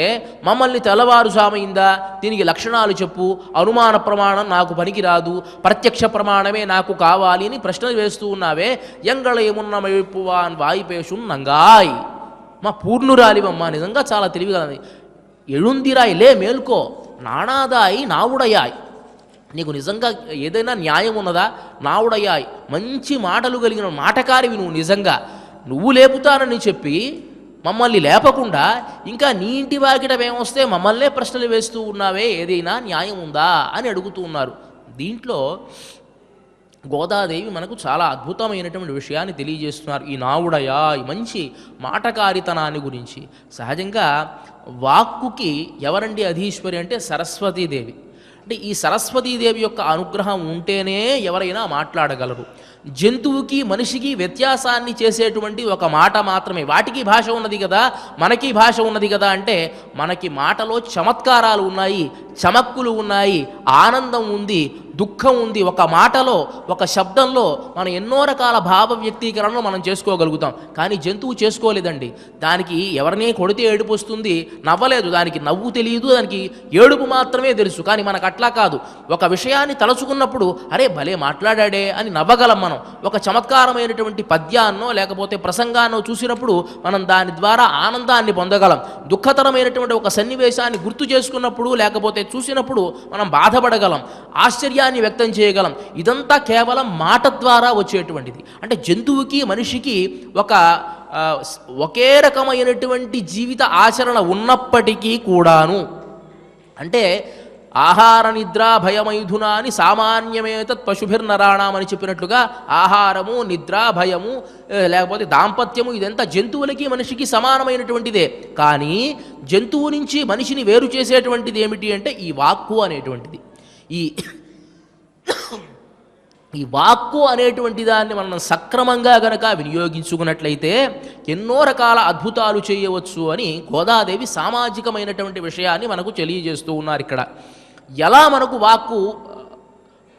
మమ్మల్ని తెల్లవారుజామైందా, దీనికి లక్షణాలు చెప్పు, అనుమాన ప్రమాణం నాకు పనికిరాదు, ప్రత్యక్ష ప్రమాణమే నాకు కావాలి అని ప్రశ్నలు వేస్తూ ఉన్నావే. ఎంగళయమున్న మెప్పువాన్ వాయిపేషుం నంగాయ్, మా పూర్ణురాలివమ్మ, నిజంగా చాలా తెలివిగా ఎഴുందిరాయి, లే మేల్కో, నాణాదాయి నావుడయాయ్, నీకు నిజంగా ఏదైనా న్యాయం ఉన్నదా? నావుడయాయ్, మంచి మాటలు కలిగిన మాటకారివి నువ్వు, నిజంగా నువ్వు లేపుతానని చెప్పి మమ్మల్ని లేపకుండా ఇంకా నీ ఇంటి వాకిటమేమొస్తే మమ్మల్నే ప్రశ్నలు వేస్తూ ఉన్నావే, ఏదైనా న్యాయం ఉందా అని అడుగుతూ ఉన్నారు. దీంట్లో గోదాదేవి మనకు చాలా అద్భుతమైనటువంటి విషయాన్ని తెలియజేస్తున్నారు. ఈ నావుడయా, ఈ మంచి మాటకారితనాన్ని గురించి. సహజంగా వాక్కుకి ఎవరండి అధీశ్వరి అంటే సరస్వతీదేవి. అంటే ఈ సరస్వతీదేవి యొక్క అనుగ్రహం ఉంటేనే ఎవరైనా మాట్లాడగలరు. జంతువుకి మనిషికి వ్యత్యాసాన్ని చేసేటువంటి ఒక మాట మాత్రమే. వాటికి భాష ఉన్నది కదా, మనకి భాష ఉన్నది కదా అంటే, మనకి మాటలో చమత్కారాలు ఉన్నాయి, చమక్కులు ఉన్నాయి, ఆనందం ఉంది, దుఃఖం ఉంది. ఒక మాటలో, ఒక శబ్దంలో మనం ఎన్నో రకాల భావ వ్యక్తీకరణలు మనం చేసుకోగలుగుతాం. కానీ జంతువు చేసుకోలేదండి. దానికి ఎవరినే కొడితే ఏడుపు వస్తుంది, నవ్వలేదు, దానికి నవ్వు తెలియదు, దానికి ఏడుపు మాత్రమే తెలుసు. కానీ మనకు అట్లా కాదు. ఒక విషయాన్ని తలుచుకున్నప్పుడు అరే భలే మాట్లాడాడే అని నవ్వగలం మనం. ఒక చమత్కారమైనటువంటి పద్యాన్నో లేకపోతే ప్రసంగాన్నో చూసినప్పుడు మనం దాని ద్వారా ఆనందాన్ని పొందగలం. దుఃఖతరమైనటువంటి ఒక సన్నివేశాన్ని గుర్తు చేసుకున్నప్పుడు లేకపోతే చూసినప్పుడు మనం బాధపడగలం, ఆశ్చర్యాన్ని వ్యక్తం చేయగలం. ఇదంతా కేవలం మాట ద్వారా వచ్చేటువంటిది. అంటే జంతువుకి మనిషికి ఒకే రకమైనటువంటి జీవిత ఆచరణ ఉన్నప్పటికీ కూడాను అంటే ఆహార నిద్ర భయమైథునా అని సామాన్యమేతత్ పశుభిర్నరాణం అని చెప్పినట్లుగా ఆహారము నిద్ర భయము లేకపోతే దాంపత్యము ఇదంతా జంతువులకి మనిషికి సమానమైనటువంటిదే. కానీ జంతువు నుంచి మనిషిని వేరు చేసేటువంటిది ఏమిటి అంటే ఈ వాక్కు అనేటువంటిది. ఈ వాక్కు అనేటువంటి దాన్ని మనం సక్రమంగా గనక వినియోగించుకున్నట్లయితే ఎన్నో రకాల అద్భుతాలు చేయవచ్చు అని గోదాదేవి సామాజికమైనటువంటి విషయాన్ని మనకు తెలియజేస్తూ ఉన్నారు. ఇక్కడ ఎలా మనకు వాక్కు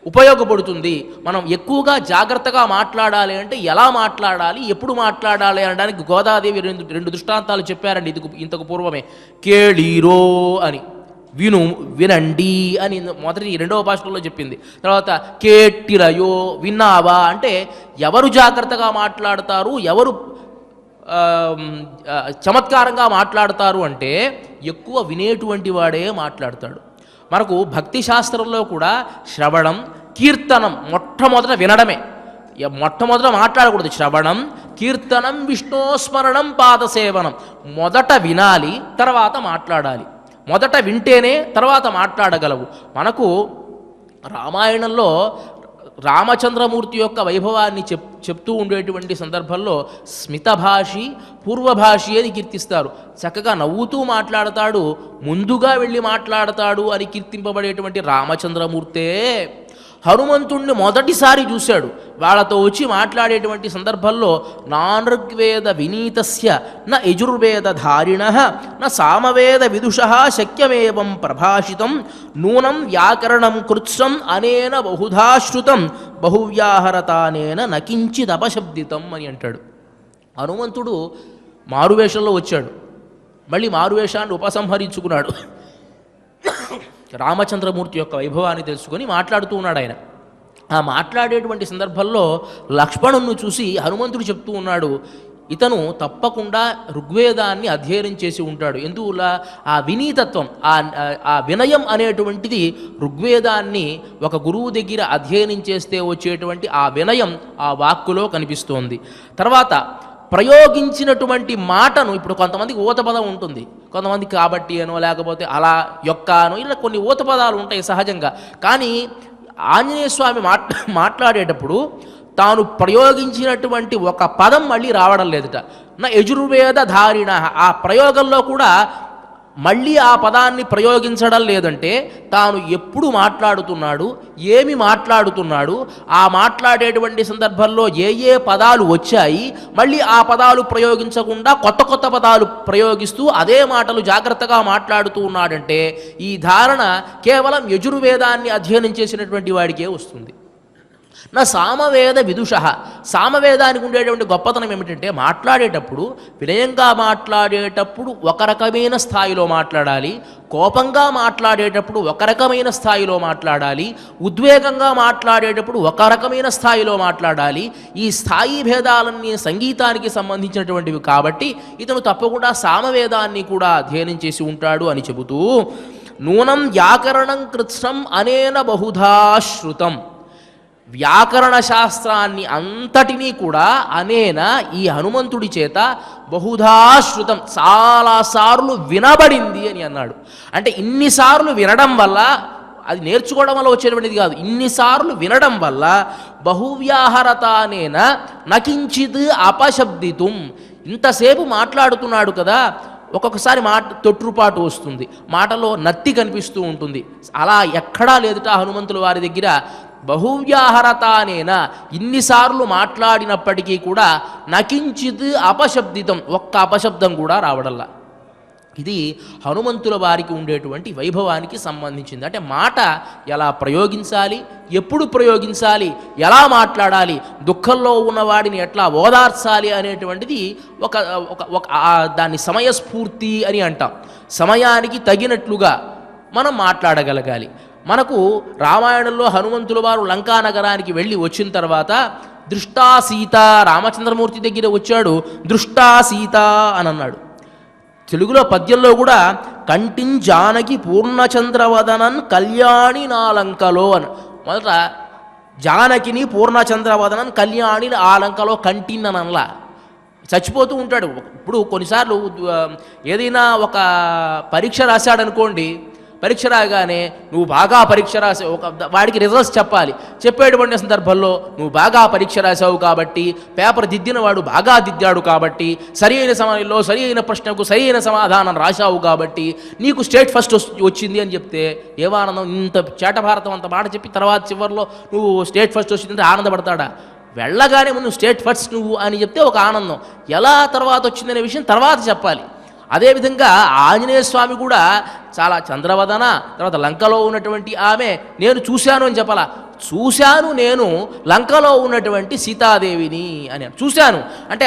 ఉపయోగపడుతుంది, మనం ఎక్కువగా జాగ్రత్తగా మాట్లాడాలి అంటే ఎలా మాట్లాడాలి, ఎప్పుడు మాట్లాడాలి అనడానికి గోదాదేవి రెండు దృష్టాంతాలు చెప్పారండి ఇంతకు పూర్వమే. కేళీరో అని వినండి అని మొదటి రెండవ భాషలో చెప్పింది. తర్వాత కేట్టిరయో విన్నావా అంటే ఎవరు జాగ్రత్తగా మాట్లాడతారు, ఎవరు చమత్కారంగా మాట్లాడతారు అంటే ఎక్కువ వినేటువంటి వాడే మాట్లాడతాడు. మనకు భక్తి శాస్త్రంలో కూడా శ్రవణం కీర్తనం మొట్టమొదట వినడమే, మొట్టమొదట మాట్లాడకూడదు. శ్రవణం కీర్తనం విష్ణోస్మరణం పాదసేవనం, మొదట వినాలి తర్వాత మాట్లాడాలి. మొదట వింటేనే తర్వాత మాట్లాడగలవు. మనకు రామాయణంలో రామచంద్రమూర్తి యొక్క వైభవాన్ని చెప్తూ ఉండేటువంటి సందర్భంలో స్మితభాషి పూర్వభాషి అని కీర్తిస్తారు. చక్కగా నవ్వుతూ మాట్లాడతాడు, ముందుగా వెళ్ళి మాట్లాడతాడు అని కీర్తింపబడేటువంటి రామచంద్రమూర్తే హనుమంతుణ్ణి మొదటిసారి చూశాడు. వాళ్ళతో వచ్చి మాట్లాడేటువంటి సందర్భంలో నానృగ్వేద వినీతస్య న యజుర్వేదధారిణ న సామవేద విదుషః శక్యమేవం ప్రభాషితం నూనం వ్యాకరణం కృత్సం అనేన బహుధాశ్రుతం బహువ్యాహరతానేన నకించిదపశబ్దితం అని అంటాడు. హనుమంతుడు మారువేషంలో వచ్చాడు, మళ్ళీ మారువేషాన్ని ఉపసంహరించుకున్నాడు. రామచంద్రమూర్తి యొక్క వైభవాన్ని తెలుసుకొని మాట్లాడుతూ ఉన్నాడు ఆయన. ఆ మాట్లాడేటువంటి సందర్భంలో లక్ష్మణుని చూసి హనుమంతుడు చెప్తూ ఉన్నాడు, ఇతను తప్పకుండా ఋగ్వేదాన్ని అధ్యయనం చేసి ఉంటాడు. ఎందువల్ల ఆ వినీతత్వం, ఆ వినయం అనేటువంటిది ఋగ్వేదాన్ని ఒక గురువు దగ్గర అధ్యయనం చేస్తే వచ్చేటువంటి ఆ వినయం ఆ వాక్కులో కనిపిస్తోంది. తర్వాత ప్రయోగించినటువంటి మాటను, ఇప్పుడు కొంతమందికి ఊత పదం ఉంటుంది, కొంతమంది కాబట్టి అనో లేకపోతే అలా యొక్క అనో ఇలా కొన్ని ఊత పదాలు ఉంటాయి సహజంగా. కానీ ఆంజనేయ స్వామి మాట్లాడేటప్పుడు తాను ప్రయోగించినటువంటి ఒక పదం మళ్ళీ రావడం లేదుట. నా యజుర్వేద ధారిణ, ఆ ప్రయోగంలో కూడా మళ్ళీ ఆ పదాన్ని ప్రయోగించడం లేదంటే తాను ఎప్పుడు మాట్లాడుతున్నాడు, ఏమి మాట్లాడుతున్నాడు, ఆ మాట్లాడేటువంటి సందర్భంలో ఏ ఏ పదాలు వచ్చాయి, మళ్ళీ ఆ పదాలు ప్రయోగించకుండా కొత్త కొత్త పదాలు ప్రయోగిస్తూ అదే మాటలు జాగ్రత్తగా మాట్లాడుతూ ఉన్నాడంటే ఈ ధారణ కేవలం యజుర్వేదాన్ని అధ్యయనం చేసినటువంటి వాడికే వస్తుంది. నా సామవేద విదుషః, సామవేదానికి ఉండేటువంటి గొప్పతనం ఏమిటంటే మాట్లాడేటప్పుడు వినయంగా మాట్లాడేటప్పుడు ఒక రకమైన స్థాయిలో మాట్లాడాలి, కోపంగా మాట్లాడేటప్పుడు ఒక రకమైన స్థాయిలో మాట్లాడాలి, ఉద్వేగంగా మాట్లాడేటప్పుడు ఒక రకమైన స్థాయిలో మాట్లాడాలి. ఈ స్థాయి భేదాలన్నీ సంగీతానికి సంబంధించినటువంటివి కాబట్టి ఇతను తప్పకుండా సామవేదాన్ని కూడా అధ్యయనం చేసి ఉంటాడు అని చెబుతూ నూనం వ్యాకరణం కృత్స్నం అనేన బహుధాశ్రుతం, వ్యాకరణ శాస్త్రాన్ని అంతటినీ కూడా అనేన ఈ హనుమంతుడి చేత బహుధాశ్రుతం చాలాసార్లు వినబడింది అని అన్నాడు. అంటే ఇన్నిసార్లు వినడం వల్ల, అది నేర్చుకోవడం వల్ల వచ్చేటువంటిది కాదు, ఇన్నిసార్లు వినడం వల్ల బహువ్యాహరతానేన నకించిత్ అపశబ్దితుం, ఇంతసేపు మాట్లాడుతున్నాడు కదా, ఒక్కొక్కసారి తొట్టుపాటు వస్తుంది, మాటలో నత్తి కనిపిస్తూ ఉంటుంది. అలా ఎక్కడా లేదుట హనుమంతుల వారి దగ్గర. బహువ్యాహరతానేన, ఇన్నిసార్లు మాట్లాడినప్పటికీ కూడా నకించిత్ అపశబ్దితం, ఒక్క అపశబ్దం కూడా రావడల్లా. ఇది హనుమంతుల వారికి ఉండేటువంటి వైభవానికి సంబంధించింది. అంటే మాట ఎలా ప్రయోగించాలి, ఎప్పుడు ప్రయోగించాలి, ఎలా మాట్లాడాలి, దుఃఖంలో ఉన్నవాడిని ఎట్లా ఓదార్చాలి అనేటువంటిది దాన్ని సమయస్ఫూర్తి అని అంటాం. సమయానికి తగినట్లుగా మనం మాట్లాడగలగాలి. మనకు రామాయణంలో హనుమంతుల వారు లంకా నగరానికి వెళ్ళి వచ్చిన తర్వాత దృష్టా సీత, రామచంద్రమూర్తి దగ్గర వచ్చాడు, దృష్టా సీత అని అన్నాడు. తెలుగులో పద్యంలో కూడా కంటింజానకి పూర్ణచంద్రవదనన్ కళ్యాణి నా లంకలో అని, మొదట జానకిని పూర్ణచంద్రవదనన్ కళ్యాణి ఆ లంకలో కంటిన్ననలా. చచ్చిపోతూ ఉంటాడు. ఇప్పుడు కొన్నిసార్లు ఏదైనా ఒక పరీక్ష రాశాడనుకోండి, పరీక్ష రాగానే నువ్వు బాగా పరీక్ష రాసే వాడికి రిజల్ట్స్ చెప్పాలి. చెప్పేటువంటి సందర్భంలో నువ్వు బాగా పరీక్ష రాసావు కాబట్టి, పేపర్ దిద్దిన వాడు బాగా దిద్దాడు కాబట్టి, సరి అయిన సమయంలో సరి అయిన ప్రశ్నకు సరి అయిన సమాధానం రాశావు కాబట్టి నీకు స్టేట్ ఫస్ట్ వచ్చింది అని చెప్తే ఏమానందం. ఇంత చేటభారతం అంత మాట చెప్పి తర్వాత చివరిలో నువ్వు స్టేట్ ఫస్ట్ వచ్చిందంటే ఆనందపడతాడా? వెళ్ళగానే ముందు స్టేట్ ఫస్ట్ నువ్వు అని చెప్తే ఒక ఆనందం. ఎలా తర్వాత వచ్చిందనే విషయం తర్వాత చెప్పాలి. అదేవిధంగా ఆంజనేయ స్వామి కూడా చాలా చంద్రవదన, తర్వాత లంకలో ఉన్నటువంటి ఆమె నేను చూశాను అని చెప్పాలా. చూశాను నేను లంకలో ఉన్నటువంటి సీతాదేవిని అని చూశాను అంటే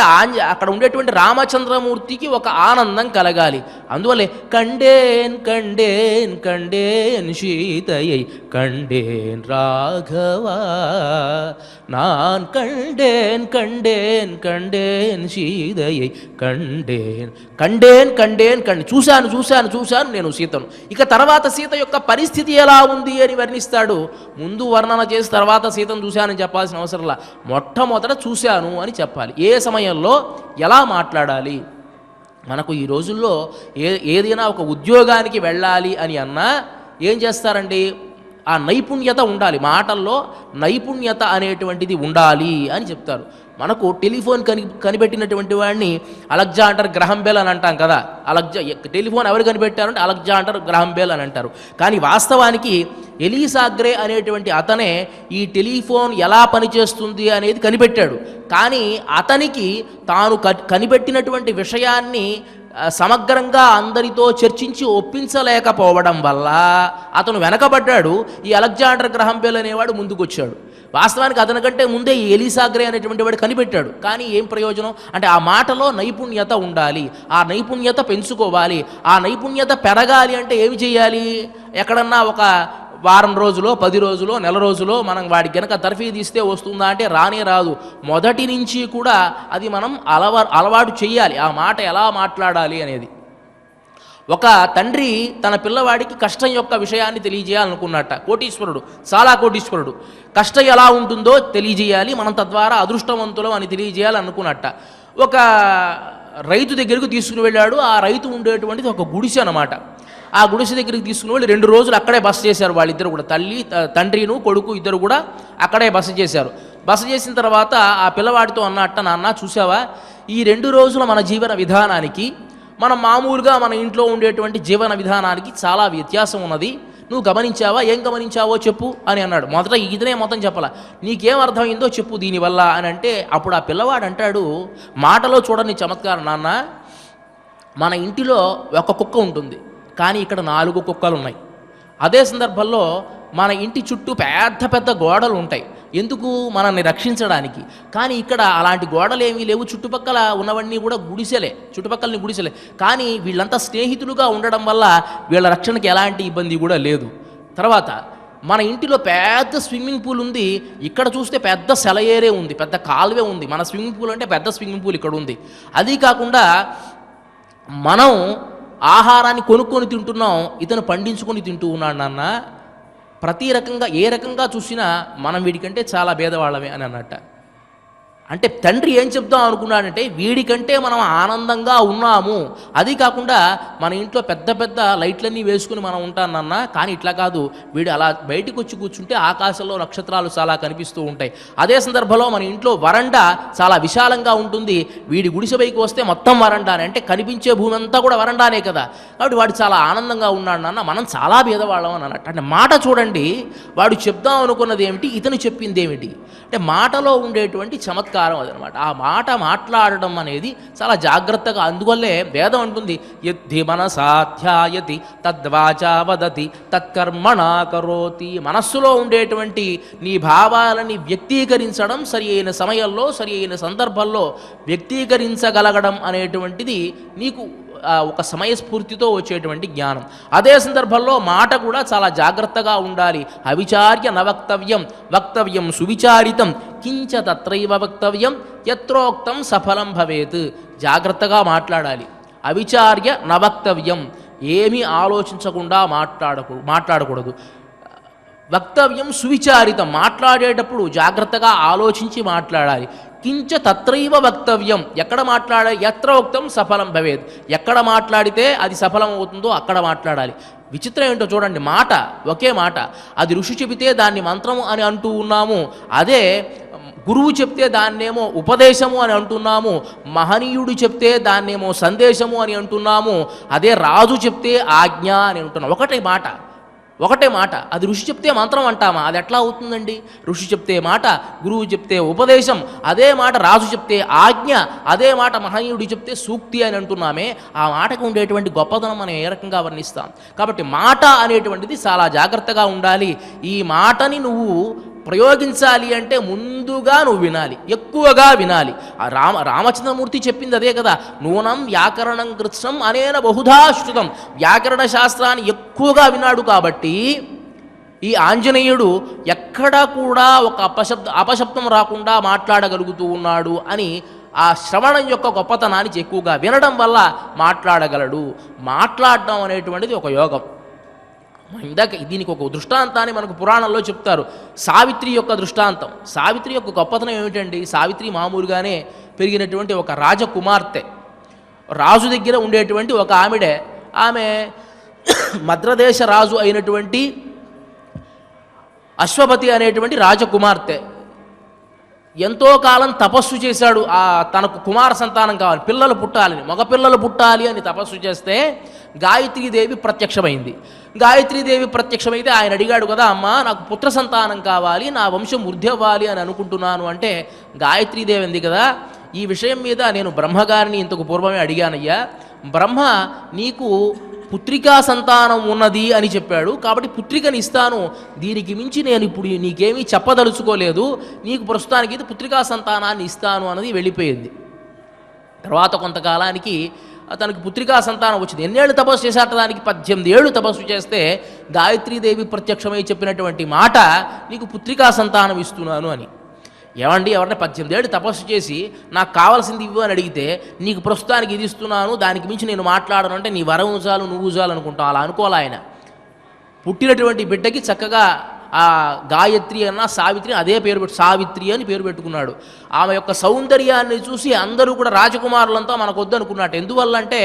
అక్కడ ఉండేటువంటి రామచంద్రమూర్తికి ఒక ఆనందం కలగాలి. అందువల్లే కండేన్ కండేన్ కండేన్ సీతయ్య కండేన్ రాఘవా నాన్ కండేన్ కండేన్ కండేన్ సీతయ్య కండేన్ కండేన్ కండేన్ కండి చూశాను చూశాను చూశాను నేను సీతను. ఇక తర్వాత సీత యొక్క పరిస్థితి ఎలా ఉంది అని వర్ణిస్తాడు. ముందు వర్ణన చేసి తర్వాత సీతను చూశానని చెప్పాల్సిన అవసరంలా, మొట్టమొదట చూశాను అని చెప్పాలి. ఏ సమయంలో ఎలా మాట్లాడాలి. మనకు ఈ రోజుల్లో ఏదైనా ఒక ఉద్యోగానికి వెళ్ళాలి అని అన్నా ఏం చేస్తారండి, ఆ నైపుణ్యత ఉండాలి. మాటల్లో నైపుణ్యత అనేటువంటిది ఉండాలి అని చెప్తారు. మనకు టెలిఫోన్ కనిపెట్టినటువంటి వాడిని అలెగ్జాండర్ గ్రహం బెల్ అని అంటాం కదా. టెలిఫోన్ ఎవరు కనిపెట్టారంటే అలెగ్జాండర్ గ్రహం బెల్ అని అంటారు. కానీ వాస్తవానికి ఎలీసా గ్రే అనేటువంటి అతనే ఈ టెలిఫోన్ ఎలా పనిచేస్తుంది అనేది కనిపెట్టాడు. కానీ అతనికి తాను కనిపెట్టినటువంటి విషయాన్ని సమగ్రంగా అందరితో చర్చించి ఒప్పించలేకపోవడం వల్ల అతను వెనకబడ్డాడు. ఈ అలెగ్జాండర్ గ్రహం బెల్ అనేవాడు ముందుకొచ్చాడు. వాస్తవానికి అతనికంటే ముందే ఈ ఎలీసా గ్రే అనేటువంటి వాడు కనిపెట్టాడు. కానీ ఏం ప్రయోజనం అంటే ఆ మాటలో నైపుణ్యత ఉండాలి, ఆ నైపుణ్యత పెంచుకోవాలి. ఆ నైపుణ్యత పెరగాలి అంటే ఏమి చేయాలి? ఎక్కడన్నా ఒక వారం రోజులో 10 రోజులో నెల రోజులో మనం వాడికి గనక తర్ఫీదు ఇస్తే వస్తుందా అంటే రానే రాదు. మొదటి నుంచి కూడా అది మనం అలవాటు చేయాలి, ఆ మాట ఎలా మాట్లాడాలి అనేది. ఒక తండ్రి తన పిల్లవాడికి కష్టం యొక్క విషయాన్ని తెలియజేయాలనుకున్నట్ట. కోటీశ్వరుడు, చాలా కోటీశ్వరుడు. కష్టం ఎలా ఉంటుందో తెలియజేయాలి, మనం తద్వారా అదృష్టవంతులం అని తెలియజేయాలనుకున్నట్ట. ఒక రైతు దగ్గరకు తీసుకుని వెళ్ళాడు. ఆ రైతు ఉండేటువంటిది ఒక గుడిసె అన్నమాట. ఆ గుడిసె దగ్గరికి తీసుకుని వెళ్ళి 2 రోజులు అక్కడే బస చేశారు. వాళ్ళిద్దరు కూడా, తండ్రిను కొడుకు ఇద్దరు కూడా అక్కడే బస చేశారు. బస చేసిన తర్వాత ఆ పిల్లవాడితో అన్నట్ట, నాన్న చూసావా, ఈ 2 రోజుల మన జీవన విధానానికి మనం మామూలుగా మన ఇంట్లో ఉండేటువంటి జీవన విధానానికి చాలా వ్యత్యాసం ఉన్నది. నువ్వు గమనించావా? ఏం గమనించావో చెప్పు అని అన్నాడు. మొదట ఇదనే మొత్తం చెప్పాల, నీకేం అర్థమైందో చెప్పు దీనివల్ల అని అంటే, అప్పుడు ఆ పిల్లవాడు అంటాడు, మాటలో చూడని చమత్కారం నాన్న, మన ఇంటిలో ఒక కుక్క ఉంటుంది, కానీ ఇక్కడ 4 కుక్కలు ఉన్నాయి. అదే సందర్భంలో మన ఇంటి చుట్టూ పెద్ద పెద్ద గోడలు ఉంటాయి. ఎందుకు? మనల్ని రక్షించడానికి. కానీ ఇక్కడ అలాంటి గోడలు ఏమీ లేవు. చుట్టుపక్కల ఉన్నవన్నీ కూడా గుడిసెలే, చుట్టుపక్కలని గుడిసెలే. కానీ వీళ్ళంతా స్నేహితులుగా ఉండడం వల్ల వీళ్ళ రక్షణకి ఎలాంటి ఇబ్బంది కూడా లేదు. తర్వాత మన ఇంటిలో పెద్ద స్విమ్మింగ్ పూల్ ఉంది, ఇక్కడ చూస్తే పెద్ద సెలయేరే ఉంది, పెద్ద కాలువే ఉంది. మన స్విమ్మింగ్ పూల్ అంటే పెద్ద స్విమ్మింగ్ పూల్ ఇక్కడ ఉంది. అది కాకుండా మనం ఆహారాన్ని కొనుక్కొని తింటున్నాం, ఇతను పండించుకొని తింటూ ఉన్నాడు నాన్న. ప్రతి రకంగా ఏ రకంగా చూసినా మనం వీడికంటే చాలా భేదవాళ్ళమే అని అన్నట్ట. అంటే తండ్రి ఏం చెప్దాం అనుకున్నాడంటే, వీడికంటే మనం ఆనందంగా ఉన్నాము. అది కాకుండా మన ఇంట్లో పెద్ద పెద్ద లైట్లన్నీ వేసుకుని మనం ఉంటానన్నా, కానీ ఇట్లా కాదు, వీడు అలా బయటకు వచ్చి కూర్చుంటే ఆకాశంలో నక్షత్రాలు చాలా కనిపిస్తూ ఉంటాయి. అదే సందర్భంలో మన ఇంట్లో వరండా చాలా విశాలంగా ఉంటుంది, వీడి గుడిసెపైకి వస్తే మొత్తం వరండానే, అంటే కనిపించే భూమి అంతా కూడా వరండానే కదా. కాబట్టి వాడు చాలా ఆనందంగా ఉన్నాడు నాన్న, మనం చాలా భేదవాళ్ళం అని అన్నట్టు. అంటే మాట చూడండి, వాడు చెప్దాం అనుకున్నది ఏమిటి, ఇతను చెప్పింది ఏమిటి, అంటే మాటలో ఉండేటువంటి చమత్కారం అదనమాట. ఆ మాట మాట్లాడడం అనేది చాలా జాగ్రత్తగా, అందువల్లే వేదం అంటుంది, యద్ధి మనసాధ్యాయతి తద్వాచా వదతి తత్కర్మణా కరోతి. మనస్సులో ఉండేటువంటి నీ భావాలని వ్యక్తీకరించడం, సరి అయిన సమయంలో సరి అయిన సందర్భంలో వ్యక్తీకరించగలగడం అనేటువంటిది నీకు ఒక సమయస్ఫూర్తితో వచ్చేటువంటి జ్ఞానం. అదే సందర్భంలో మాట కూడా చాలా జాగ్రత్తగా ఉండాలి. అవిచార్య నవక్తవ్యం వక్తవ్యం సువిచారితం కించ తత్రైవ వక్తవ్యం యత్రోక్తం సఫలం భవేత్. జాగ్రత్తగా మాట్లాడాలి. అవిచార్య నవక్తవ్యం, ఏమీ ఆలోచించకుండా మాట్లాడకూడదు. వక్తవ్యం సువిచారితం, మాట్లాడేటప్పుడు జాగ్రత్తగా ఆలోచించి మాట్లాడాలి. కించ తత్రైవ వక్తవ్యం, ఎక్కడ ఎత్ర ఉక్తం సఫలం భవేత్, ఎక్కడ మాట్లాడితే అది సఫలం అవుతుందో అక్కడ మాట్లాడాలి. విచిత్రం ఏంటో చూడండి, మాట ఒకే మాట, అది ఋషి చెబితే దాన్ని మంత్రము అని అంటూ ఉన్నాము, అదే గురువు చెప్తే దాన్నేమో ఉపదేశము అని అంటున్నాము, మహనీయుడు చెప్తే దాన్నేమో సందేశము అని అంటున్నాము, అదే రాజు చెప్తే ఆజ్ఞ అని అంటున్నాం. ఒకటే మాట. అది ఋషి చెప్తే మంత్రం అంటామా? అది ఎట్లా అవుతుందండి? ఋషి చెప్తే మాట, గురువు చెప్తే ఉపదేశం, అదే మాట రాజు చెప్తే ఆజ్ఞ, అదే మాట మహనీయుడు చెప్తే సూక్తి అని అంటున్నామే. ఆ మాటకు ఉండేటువంటి గొప్పతనం మనం ఏ రకంగా వర్ణిస్తాం? కాబట్టి మాట అనేటువంటిది చాలా జాగ్రత్తగా ఉండాలి. ఈ మాటని నువ్వు ప్రయోగించాలి అంటే ముందుగా నువ్వు వినాలి, ఎక్కువగా వినాలి. రామచంద్రమూర్తి చెప్పింది అదే కదా, నూనం వ్యాకరణం కృత్స్నం అనేన బహుధా శృతం. వ్యాకరణ శాస్త్రాన్ని ఎక్కువగా విన్నాడు కాబట్టి ఈ ఆంజనేయుడు ఎక్కడా కూడా ఒక అపశబ్దం రాకుండా మాట్లాడగలుగుతూ ఉన్నాడు అని ఆ శ్రవణం యొక్క గొప్పతనాన్ని ఎక్కువగా వినడం వల్ల మాట్లాడగలడు. మాట్లాడడం అనేటువంటిది ఒక యోగం. ఇందాక దీనికి ఒక దృష్టాంతాన్ని మనకు పురాణంలో చెప్తారు, సావిత్రి యొక్క దృష్టాంతం. సావిత్రి యొక్క గొప్పతనం ఏమిటండి? సావిత్రి మామూలుగానే పెరిగినటువంటి ఒక రాజకుమార్తె. రాజు దగ్గర ఉండేటువంటి ఒక ఆమె మద్రదేశ రాజు అయినటువంటి అశ్వపతి అనేటువంటి రాజకుమార్తె. ఎంతో కాలం తపస్సు చేశాడు, తనకు కుమార సంతానం కావాలి, పిల్లలు పుట్టాలని, మగపిల్లలు పుట్టాలి అని తపస్సు చేస్తే గాయత్రీదేవి ప్రత్యక్షమైంది. గాయత్రీదేవి ప్రత్యక్షమైతే ఆయన అడిగాడు కదా, అమ్మ నాకు పుత్ర సంతానం కావాలి, నా వంశం వృద్ధి అవ్వాలి అని అనుకుంటున్నాను అంటే గాయత్రీదేవి ఉంది కదా, ఈ విషయం మీద నేను బ్రహ్మగారిని ఇంతకు పూర్వమే అడిగానయ్యా, బ్రహ్మ నీకు పుత్రికా సంతానం ఉన్నది అని చెప్పాడు, కాబట్టి పుత్రికని ఇస్తాను, దీనికి మించి నేను ఇప్పుడు నీకేమీ చెప్పదలుచుకోలేదు, నీకు ప్రస్తుతానికి ఇది పుత్రికా సంతానాన్ని ఇస్తాను అన్నది వెళ్ళిపోయింది. తర్వాత కొంతకాలానికి తనకు పుత్రికా సంతానం వచ్చింది. ఎన్నేళ్ళు తపస్సు చేశాట? దానికి 18 ఏళ్ళు తపస్సు చేస్తే గాయత్రీదేవి ప్రత్యక్షమై చెప్పినటువంటి మాట, నీకు పుత్రికా సంతానం ఇస్తున్నాను అని. ఏమండి, ఎవరైనా 18 ఏళ్ళు తపస్సు చేసి నాకు కావాల్సింది ఇవ్వు అని అడిగితే నీకు ప్రస్తుతానికి ఇది ఇస్తున్నాను, దానికి మించి నేను మాట్లాడను అంటే నీ వరం చాలు, నువ్వు చాలు అనుకుంటావు. అలా అనుకోవాలి ఆయన. పుట్టినటువంటి బిడ్డకి చక్కగా ఆ గాయత్రి అన్న సావిత్రి అదే పేరు సావిత్రి అని పేరు పెట్టుకున్నాడు. ఆమె యొక్క సౌందర్యాన్ని చూసి అందరూ కూడా రాజకుమారులంతా మనకు వద్దనుకున్నట్టు. ఎందువల్లంటే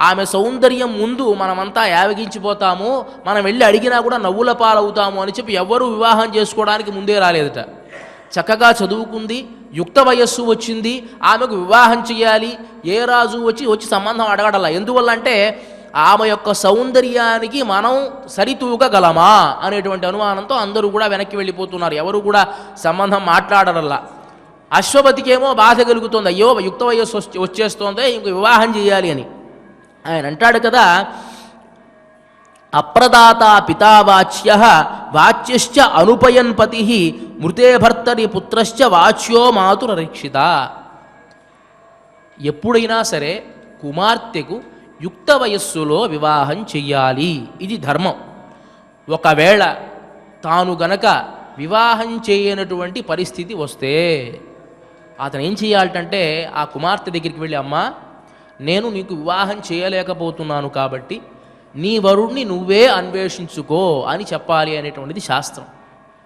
ఆమె సౌందర్యం ముందు మనమంతా యావగించిపోతాము, మనం వెళ్ళి అడిగినా కూడా నవ్వుల పాలవుతాము అని చెప్పి ఎవ్వరూ వివాహం చేసుకోవడానికి ముందే రాలేదట. చక్కగా చదువుకుంది, యుక్త వయస్సు వచ్చింది, ఆమెకు వివాహం చేయాలి, ఏ రాజు వచ్చి సంబంధం అడగడలా. ఎందువల్లంటే ఆమె యొక్క సౌందర్యానికి మనం సరితూగగలమా అనేటువంటి అనుమానంతో అందరూ కూడా వెనక్కి వెళ్ళిపోతున్నారు, ఎవరు కూడా సంబంధం మాట్లాడరల్లా. అశ్వపతికేమో బాధ కలుగుతుంది, అయ్యో యుక్త వయస్సు వచ్చేస్తోందే, ఇంక వివాహం చేయాలి అని. ఆయన అంటాడు కదా, అప్రదాత పితావాచ్య వాచ్యశ్చ అనుపయన్పతి మృతే భర్తరి పుత్రశ్చ వాచ్యో మాతురరీక్షిత. ఎప్పుడైనా సరే కుమార్తెకు యుక్త వయస్సులో వివాహం చెయ్యాలి, ఇది ధర్మం. ఒకవేళ తాను గనక వివాహం చేయనటువంటి పరిస్థితి వస్తే అతను ఏం చేయాలంటే ఆ కుమార్తె దగ్గరికి వెళ్ళి, అమ్మా నేను నీకు వివాహం చేయలేకపోతున్నాను కాబట్టి నీ వరుణ్ణి నువ్వే అన్వేషించుకో అని చెప్పాలి అనేటువంటిది శాస్త్రం.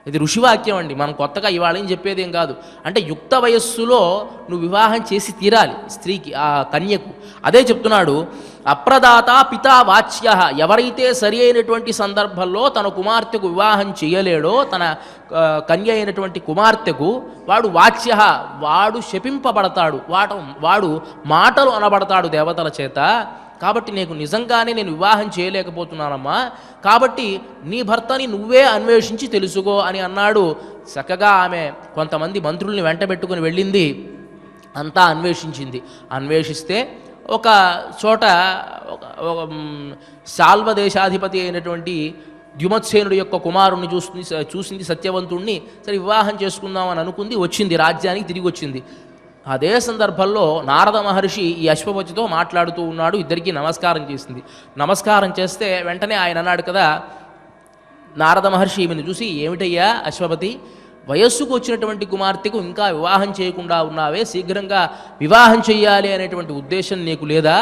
ఇది ఋషివాక్యం అండి, మనం కొత్తగా ఇవాళ ఏం చెప్పేది ఏం కాదు. అంటే యుక్త వయస్సులో నువ్వు వివాహం చేసి తీరాలి స్త్రీకి, ఆ కన్యకు. అదే చెప్తున్నాడు, అప్రదాత పితా వాచ్య. ఎవరైతే సరి అయినటువంటి సందర్భంలో తన కుమార్తెకు వివాహం చేయలేడో, తన కన్య అయినటువంటి కుమార్తెకు, వాడు వాచ్య, వాడు శపింపబడతాడు, వాడు మాటలు అనబడతాడు దేవతల చేత. కాబట్టి నేను నిజంగానే వివాహం చేయలేకపోతున్నానమ్మా, కాబట్టి నీ భర్తని నువ్వే అన్వేషించి తెలుసుకో అని అన్నాడు. చక్కగా ఆమె కొంతమంది మంత్రుల్ని వెంటబెట్టుకుని వెళ్ళింది, అంతా అన్వేషించింది. అన్వేషిస్తే ఒక చోట శాల్వ దేశాధిపతి అయినటువంటి ద్యుమత్సేనుడి యొక్క కుమారుణ్ణి చూసింది సత్యవంతుణ్ణి. సరే వివాహం చేసుకుందామని అనుకుంది, వచ్చింది, రాజ్యానికి తిరిగి వచ్చింది. అదే సందర్భంలో నారద మహర్షి ఈ అశ్వపతితో మాట్లాడుతూ ఉన్నాడు, ఇద్దరికీ నమస్కారం చేసింది. నమస్కారం చేస్తే వెంటనే ఆయన అన్నాడు కదా, నారద మహర్షి ఈమెను చూసి, ఏమిటయ్యా అశ్వపతి, వయస్సుకు వచ్చినటువంటి కుమార్తెకు ఇంకా వివాహం చేయకుండా ఉన్నావే, శీఘ్రంగా వివాహం చేయాలి అనేటువంటి ఉద్దేశం నీకు లేదా?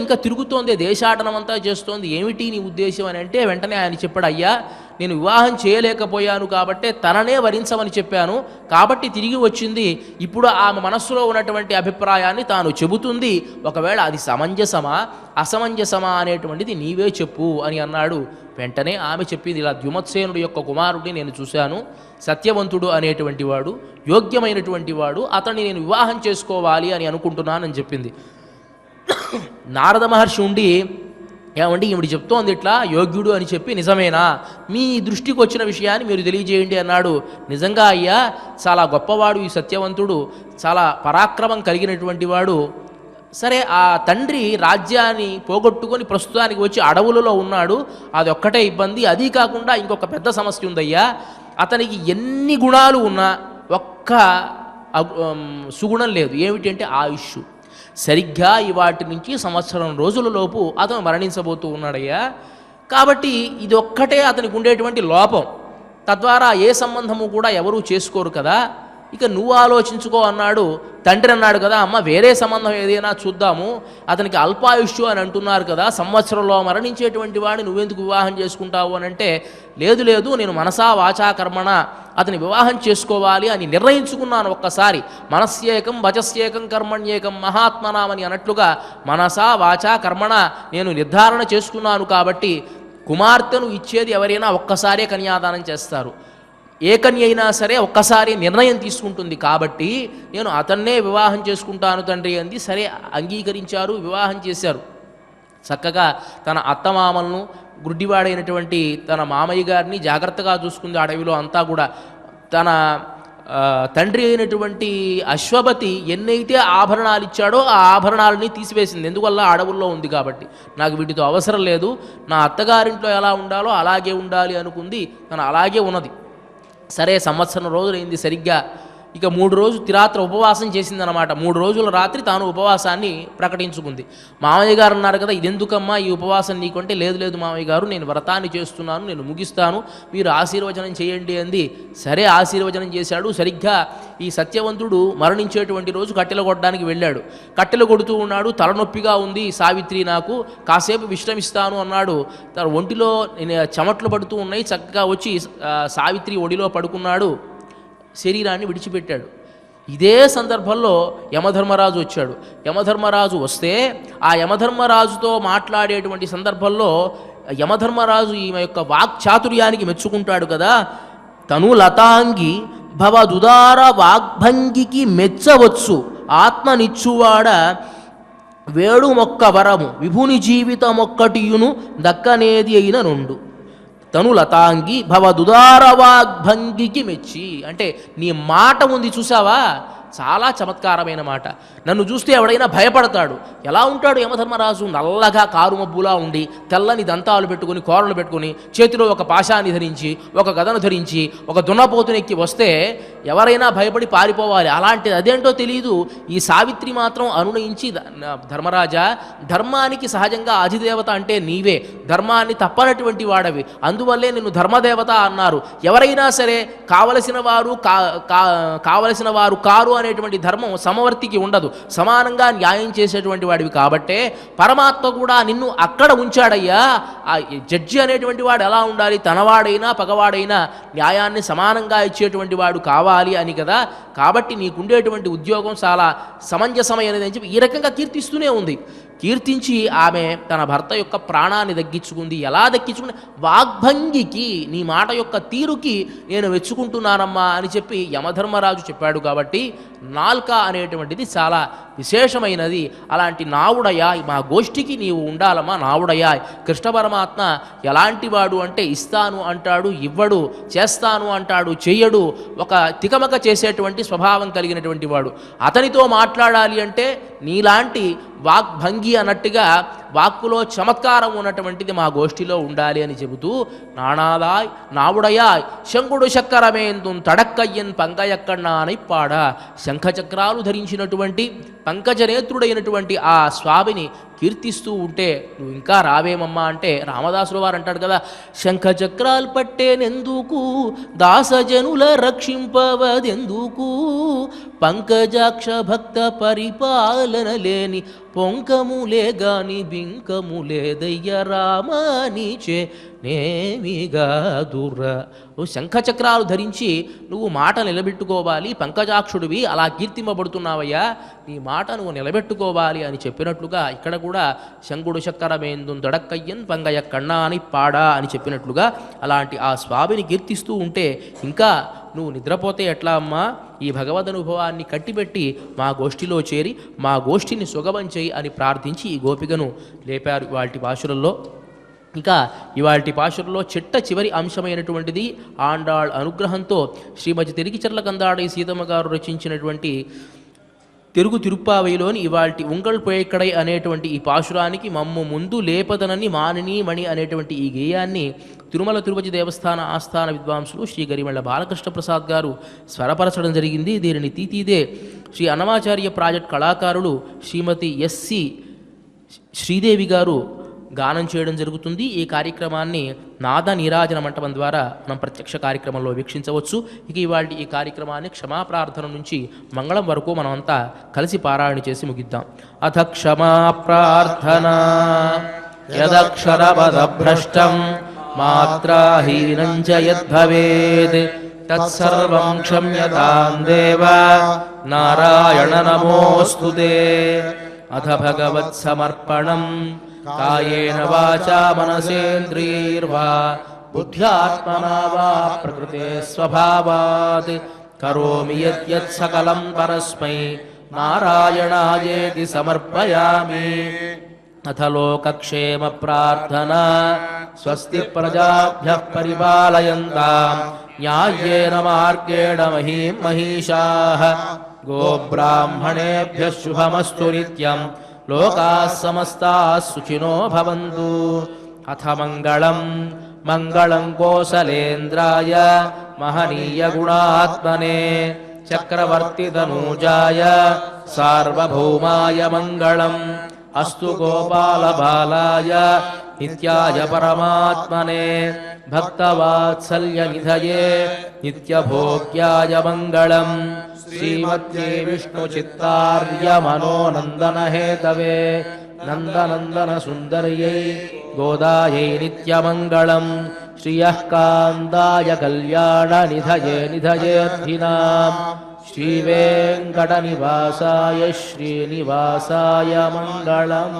ఇంకా తిరుగుతోంది, దేశాటనం అంతా చేస్తోంది, ఏమిటి నీ ఉద్దేశం అని అంటే వెంటనే ఆయన చెప్పాడు, అయ్యా నేను వివాహం చేయలేకపోయాను కాబట్టే తననే వరించమని చెప్పాను, కాబట్టి తిరిగి వచ్చింది. ఇప్పుడు ఆమె మనస్సులో ఉన్నటువంటి అభిప్రాయాన్ని తాను చెబుతుంది, ఒకవేళ అది సమంజసమా అసమంజసమా అనేటువంటిది నీవే చెప్పు అని అన్నాడు. వెంటనే ఆమె చెప్పింది, ఇలా ద్యుమత్సేనుడి యొక్క కుమారుడిని నేను చూశాను, సత్యవంతుడు అనేటువంటి వాడు, యోగ్యమైనటువంటి వాడు, అతన్ని నేను వివాహం చేసుకోవాలి అని అనుకుంటున్నానని చెప్పింది. నారద మహర్షి ఉండి, ఏమండి ఈవిడ చెప్తోంది ఇట్లా యోగ్యుడు అని చెప్పి, నిజమేనా, మీ దృష్టికి వచ్చిన విషయాన్ని మీరు తెలియజేయండి అన్నాడు. నిజంగా అయ్యా చాలా గొప్పవాడు ఈ సత్యవంతుడు, చాలా పరాక్రమం కలిగినటువంటి వాడు. సరే ఆ తండ్రి రాజ్యాన్ని పోగొట్టుకొని ప్రస్తుతానికి వచ్చి అడవులలో ఉన్నాడు, అది ఒక్కటే ఇబ్బంది. అది కాకుండా ఇంకొక పెద్ద సమస్య ఉందయ్యా, అతనికి ఎన్ని గుణాలు ఉన్నా ఒక్క సుగుణం లేదు. ఏమిటి అంటే ఆయుష్. సరిగ్గా ఇవాటి నుంచి సంవత్సరం రోజులలోపు అతను మరణించబోతూ ఉన్నాడయ్యా. కాబట్టి ఇది ఒక్కటే అతనికి ఉండేటువంటి లోపం, తద్వారా ఏ సంబంధము కూడా ఎవరూ చేసుకోరు కదా, ఇక నువ్వు ఆలోచించుకో అన్నాడు. తండ్రి అన్నాడు కదా, అమ్మ వేరే సంబంధం ఏదైనా చూద్దాము, అతనికి అల్పాయుష్యు అని అంటున్నారు కదా, సంవత్సరంలో మరణించేటువంటి వాడిని నువ్వెందుకు వివాహం చేసుకుంటావు అని అంటే, లేదు లేదు నేను మనసా వాచా కర్మణ అతని వివాహం చేసుకోవాలి అని నిర్ణయించుకున్నాను. ఒక్కసారి మనస్యేకం వచస్యేకం కర్మణ్యేకం మహాత్మనామని అన్నట్లుగా మనసా వాచా కర్మణ నేను నిర్ధారణ చేసుకున్నాను. కాబట్టి కుమార్తెను ఇచ్చేది ఎవరైనా ఒక్కసారే కన్యాదానం చేస్తారు, ఏ కన్య అయినా సరే ఒక్కసారి నిర్ణయం తీసుకుంటుంది. కాబట్టి నేను అతన్నే వివాహం చేసుకుంటాను తండ్రి అంది. సరే అంగీకరించారు, వివాహం చేశారు. చక్కగా తన అత్తమామలను, గుడ్డివాడైనటువంటి తన మామయ్య గారిని జాగ్రత్తగా చూసుకుంది అడవిలో అంతా కూడా. తన తండ్రి అయినటువంటి అశ్వపతి ఎన్నైతే ఆభరణాలు ఇచ్చాడో ఆ ఆభరణాలని తీసివేసింది. ఎందువల్ల అడవుల్లో ఉంది కాబట్టి, నాకు వీటితో అవసరం లేదు, నా అత్తగారింట్లో ఎలా ఉండాలో అలాగే ఉండాలి అనుకుంది. తను అలాగే ఉన్నది. సరే సంవత్సరం రోజులైంది సరిగ్గా. ఇక 3 రోజులు తిరాత్ర ఉపవాసం చేసిందనమాట. 3 రోజుల రాత్రి తాను ఉపవాసాన్ని ప్రకటించుకుంది. మామయ్య గారు అన్నారు కదా, ఇదెందుకమ్మా ఈ ఉపవాసం నీకంటే, లేదు లేదు మామయ్య గారు నేను వ్రతాన్ని చేస్తున్నాను, నేను ముగిస్తాను, మీరు ఆశీర్వచనం చేయండి అంది. సరే ఆశీర్వచనం చేశాడు. సరిగ్గా ఈ సత్యవంతుడు మరణించేటువంటి రోజు కట్టెలు కొట్టడానికి వెళ్ళాడు. కట్టెలు కొడుతూ ఉన్నాడు, తలనొప్పిగా ఉంది సావిత్రి, నాకు కాసేపు విశ్రమిస్తాను అన్నాడు. తన ఒంటిలో చెమట్లు పడుతూ ఉన్నాయి. చక్కగా వచ్చి సావిత్రి ఒడిలో పడుకున్నాడు, శరీరాన్ని విడిచిపెట్టాడు. ఇదే సందర్భంలో యమధర్మరాజు వచ్చాడు. యమధర్మరాజు వస్తే ఆ యమధర్మరాజుతో మాట్లాడేటువంటి సందర్భంలో యమధర్మరాజు ఈమె యొక్క వాక్చాతుర్యానికి మెచ్చుకుంటాడు కదా. తను లతాంగి భవదుదార వాగ్భంగికి మెచ్చవచ్చు, ఆత్మనిచ్చువాడ వేడు మొక్క వరము విభుని జీవితమొక్కటియును దక్కనేది అయిన నుండు. తను లతాంగి భవదుదారవాగ్భంగికి మెచ్చి అంటే నీ మాట ఉంది చూసావా, చాలా చమత్కారమైన మాట. నన్ను చూస్తే ఎవడైనా భయపడతాడు. ఎలా ఉంటాడు యమధర్మరాజు, నల్లగా కారుమబ్బులా ఉండి, తెల్లని దంతాలు పెట్టుకుని, కోరలు పెట్టుకుని, చేతిలో ఒక పాశాన్ని ధరించి, ఒక గదను ధరించి, ఒక దున్నపోతునెక్కి వస్తే ఎవరైనా భయపడి పారిపోవాలి. అలాంటిది అదేంటో తెలియదు. ఈ సావిత్రి మాత్రం అనునయించి, ధర్మరాజా ధర్మానికి సహజంగా అధిదేవత అంటే నీవే, ధర్మాన్ని తప్పనటువంటి వాడవి, అందువల్లే నిన్ను ధర్మదేవత అన్నారు. ఎవరైనా సరే కావలసిన వారు కారు అనేటువంటి ధర్మం సమవర్తికి ఉండదు, సమానంగా న్యాయం చేసేటువంటి వాడివి. కాబట్టే పరమాత్మ కూడా నిన్ను అక్కడ ఉంచాడయ్యా. ఆ జడ్జి అనేటువంటి వాడు ఎలా ఉండాలి, తనవాడైనా పగవాడైనా న్యాయాన్ని సమానంగా ఇచ్చేటువంటి వాడు కావాలి అని కదా. కాబట్టి నీకుండేటువంటి ఉద్యోగం చాలా సమంజసమైనది అని చెప్పి ఈ రకంగా కీర్తిస్తూనే ఉంది. కీర్తించి ఆమె తన భర్త యొక్క ప్రాణాన్ని దక్కించుకుంది. ఎలా దక్కించుకుంది, వాగ్భంగికి, నీ మాట యొక్క తీరుకి నేను మెచ్చుకుంటున్నానమ్మా అని చెప్పి యమధర్మరాజు చెప్పాడు. కాబట్టి నాల్క అనేటువంటిది చాలా విశేషమైనది. అలాంటి నావుడయ్యా మా గోష్ఠికి నీవు ఉండాలమ్మా, నావుడయ్యా. కృష్ణ పరమాత్మ ఎలాంటి వాడు అంటే ఇస్తాను అంటాడు, ఇవ్వడు, చేస్తాను అంటాడు, చెయ్యడు, ఒక తికమక చేసేటువంటి స్వభావం కలిగినటువంటి వాడు. అతనితో మాట్లాడాలి అంటే నీలాంటి వాగ్భంగి అన్నట్టుగా వాక్కులో చమత్కారం ఉన్నటువంటిది మా గోష్ఠిలో ఉండాలి అని చెబుతూ నాణాదాయ్ నావుడయాయ్ శంకుడు చక్కరమేందు తడక్కయ్యన్ పంకయక్కన్నానై పాడ. శంఖచక్రాలు ధరించినటువంటి పంకజనేత్రుడైనటువంటి ఆ స్వామిని కీర్తిస్తూ ఉంటే నువ్వు ఇంకా రావేమమ్మా అంటే రామదాసుల వారు అంటాడు కదా, శంఖచక్రాలు పట్టేనెందుకు దాసజనుల రక్షింపవదెందుకు పంకజాక్ష భక్త పరిపాలన లేని పొంకములే గాని బింకములే దయ్య రామానిచే నేమిగా దుర్ర. నువ్వు శంఖచక్రాలు ధరించి నువ్వు మాట నిలబెట్టుకోవాలి, పంకజాక్షుడివి అలా కీర్తింపబడుతున్నావయ్యా, నీ మాట నువ్వు నిలబెట్టుకోవాలి అని చెప్పినట్లుగా ఇక్కడ కూడా శంకుడు చక్కరమేందు దొడక్కయ్యన్ పంగయ్య కన్నా అని పాడా అని చెప్పినట్లుగా అలాంటి ఆ స్వామిని కీర్తిస్తూ ఉంటే ఇంకా నువ్వు నిద్రపోతే ఎట్లా అమ్మా, ఈ భగవద్ అనుభవాన్ని కట్టిపెట్టి మా గోష్ఠిలో చేరి మా గోష్ఠిని సుగమం చేయి అని ప్రార్థించి ఈ గోపికను లేపారు వాటి పాశురంలో. ఇంకా ఇవాల్టి పాశురంలో చిట్ట చివరి అంశమైనటువంటిది ఆండాళ్ అనుగ్రహంతో శ్రీమతి తిరిగిచర్ల కందాడి సీతమ్మ గారు రచించినటువంటి తెలుగు తిరుప్పావైలోని ఇవాల్టి ఉంగళ్ పేకడై అనేటువంటి ఈ పాశురానికి మమ్ము ముందు లేపదనని మానిని మణి అనేటువంటి ఈ గేయాన్ని తిరుమల తిరుపతి దేవస్థాన ఆస్థాన విద్వాంసులు శ్రీ గరిమెళ్ల బాలకృష్ణ ప్రసాద్ గారు స్వరపరచడం జరిగింది. దీనిని తీతీదే శ్రీ అన్నమాచార్య ప్రాజెక్ట్ కళాకారులు శ్రీమతి ఎస్సి శ్రీదేవి గారు గానం చేయడం జరుగుతుంది. ఈ కార్యక్రమాన్ని నాద నీరాజన మంటపం ద్వారా మనం ప్రత్యక్ష కార్యక్రమంలో వీక్షించవచ్చు. ఇక ఇవాళ ఈ కార్యక్రమాన్ని క్షమాప్రార్థన నుంచి మంగళం వరకు మనమంతా కలిసి పారాయణ చేసి ముగిద్దాం. అథ క్షమా ప్రార్థన యదక్షరపదభ్రష్టం మాత్రాహీనం చ యద్భవేత్ తత్సర్వం క్షమ్యతాం దేవ నారాయణ నమోస్తుతే. అథ భగవత్సమర్పణం కాయేన వాచా మనసేంద్రియైర్వా బుద్ధ్యాత్మనా వా ప్రకృతే స్వభావాత్ కరోమి యత్ సకలం పరస్మై నారాయణాయేతి సమర్పయామి. అథ లోకక్షేమ ప్రార్థనా స్వస్తి ప్రజాభ్యః పరిపాలయంతాం న్యాయేన మార్గేణ మహీం మహిషాః గోబ్రాహ్మణేభ్యః శుభమస్తు నిత్యం లోకాः సమస్తాः సుఖినో భవంతు. అథ మంగళం మంగళం కోసలేంద్రాయ మహనీయ గుణాత్మనే చక్రవర్తితనూజాయ సార్వభౌమాయ మంగళం. అస్తు గోపాలబాలాయ నిత్యాయ పరమాత్మనే భక్తవాత్సల్య నిధయే నిత్యభోగ్యాయ మంగళం. శ్రీమద్యే విష్ణు చిత్తార్య మనోనందన హేతవే నందనందన సుందర్యై గోదాయై నిత్యమంగళం. శ్రియః కాందాయ కళ్యాణ నిధయే నిధయేర్థినాం శ్రీవేంకట నివాసాయ శ్రీనివాసాయ మంగళం.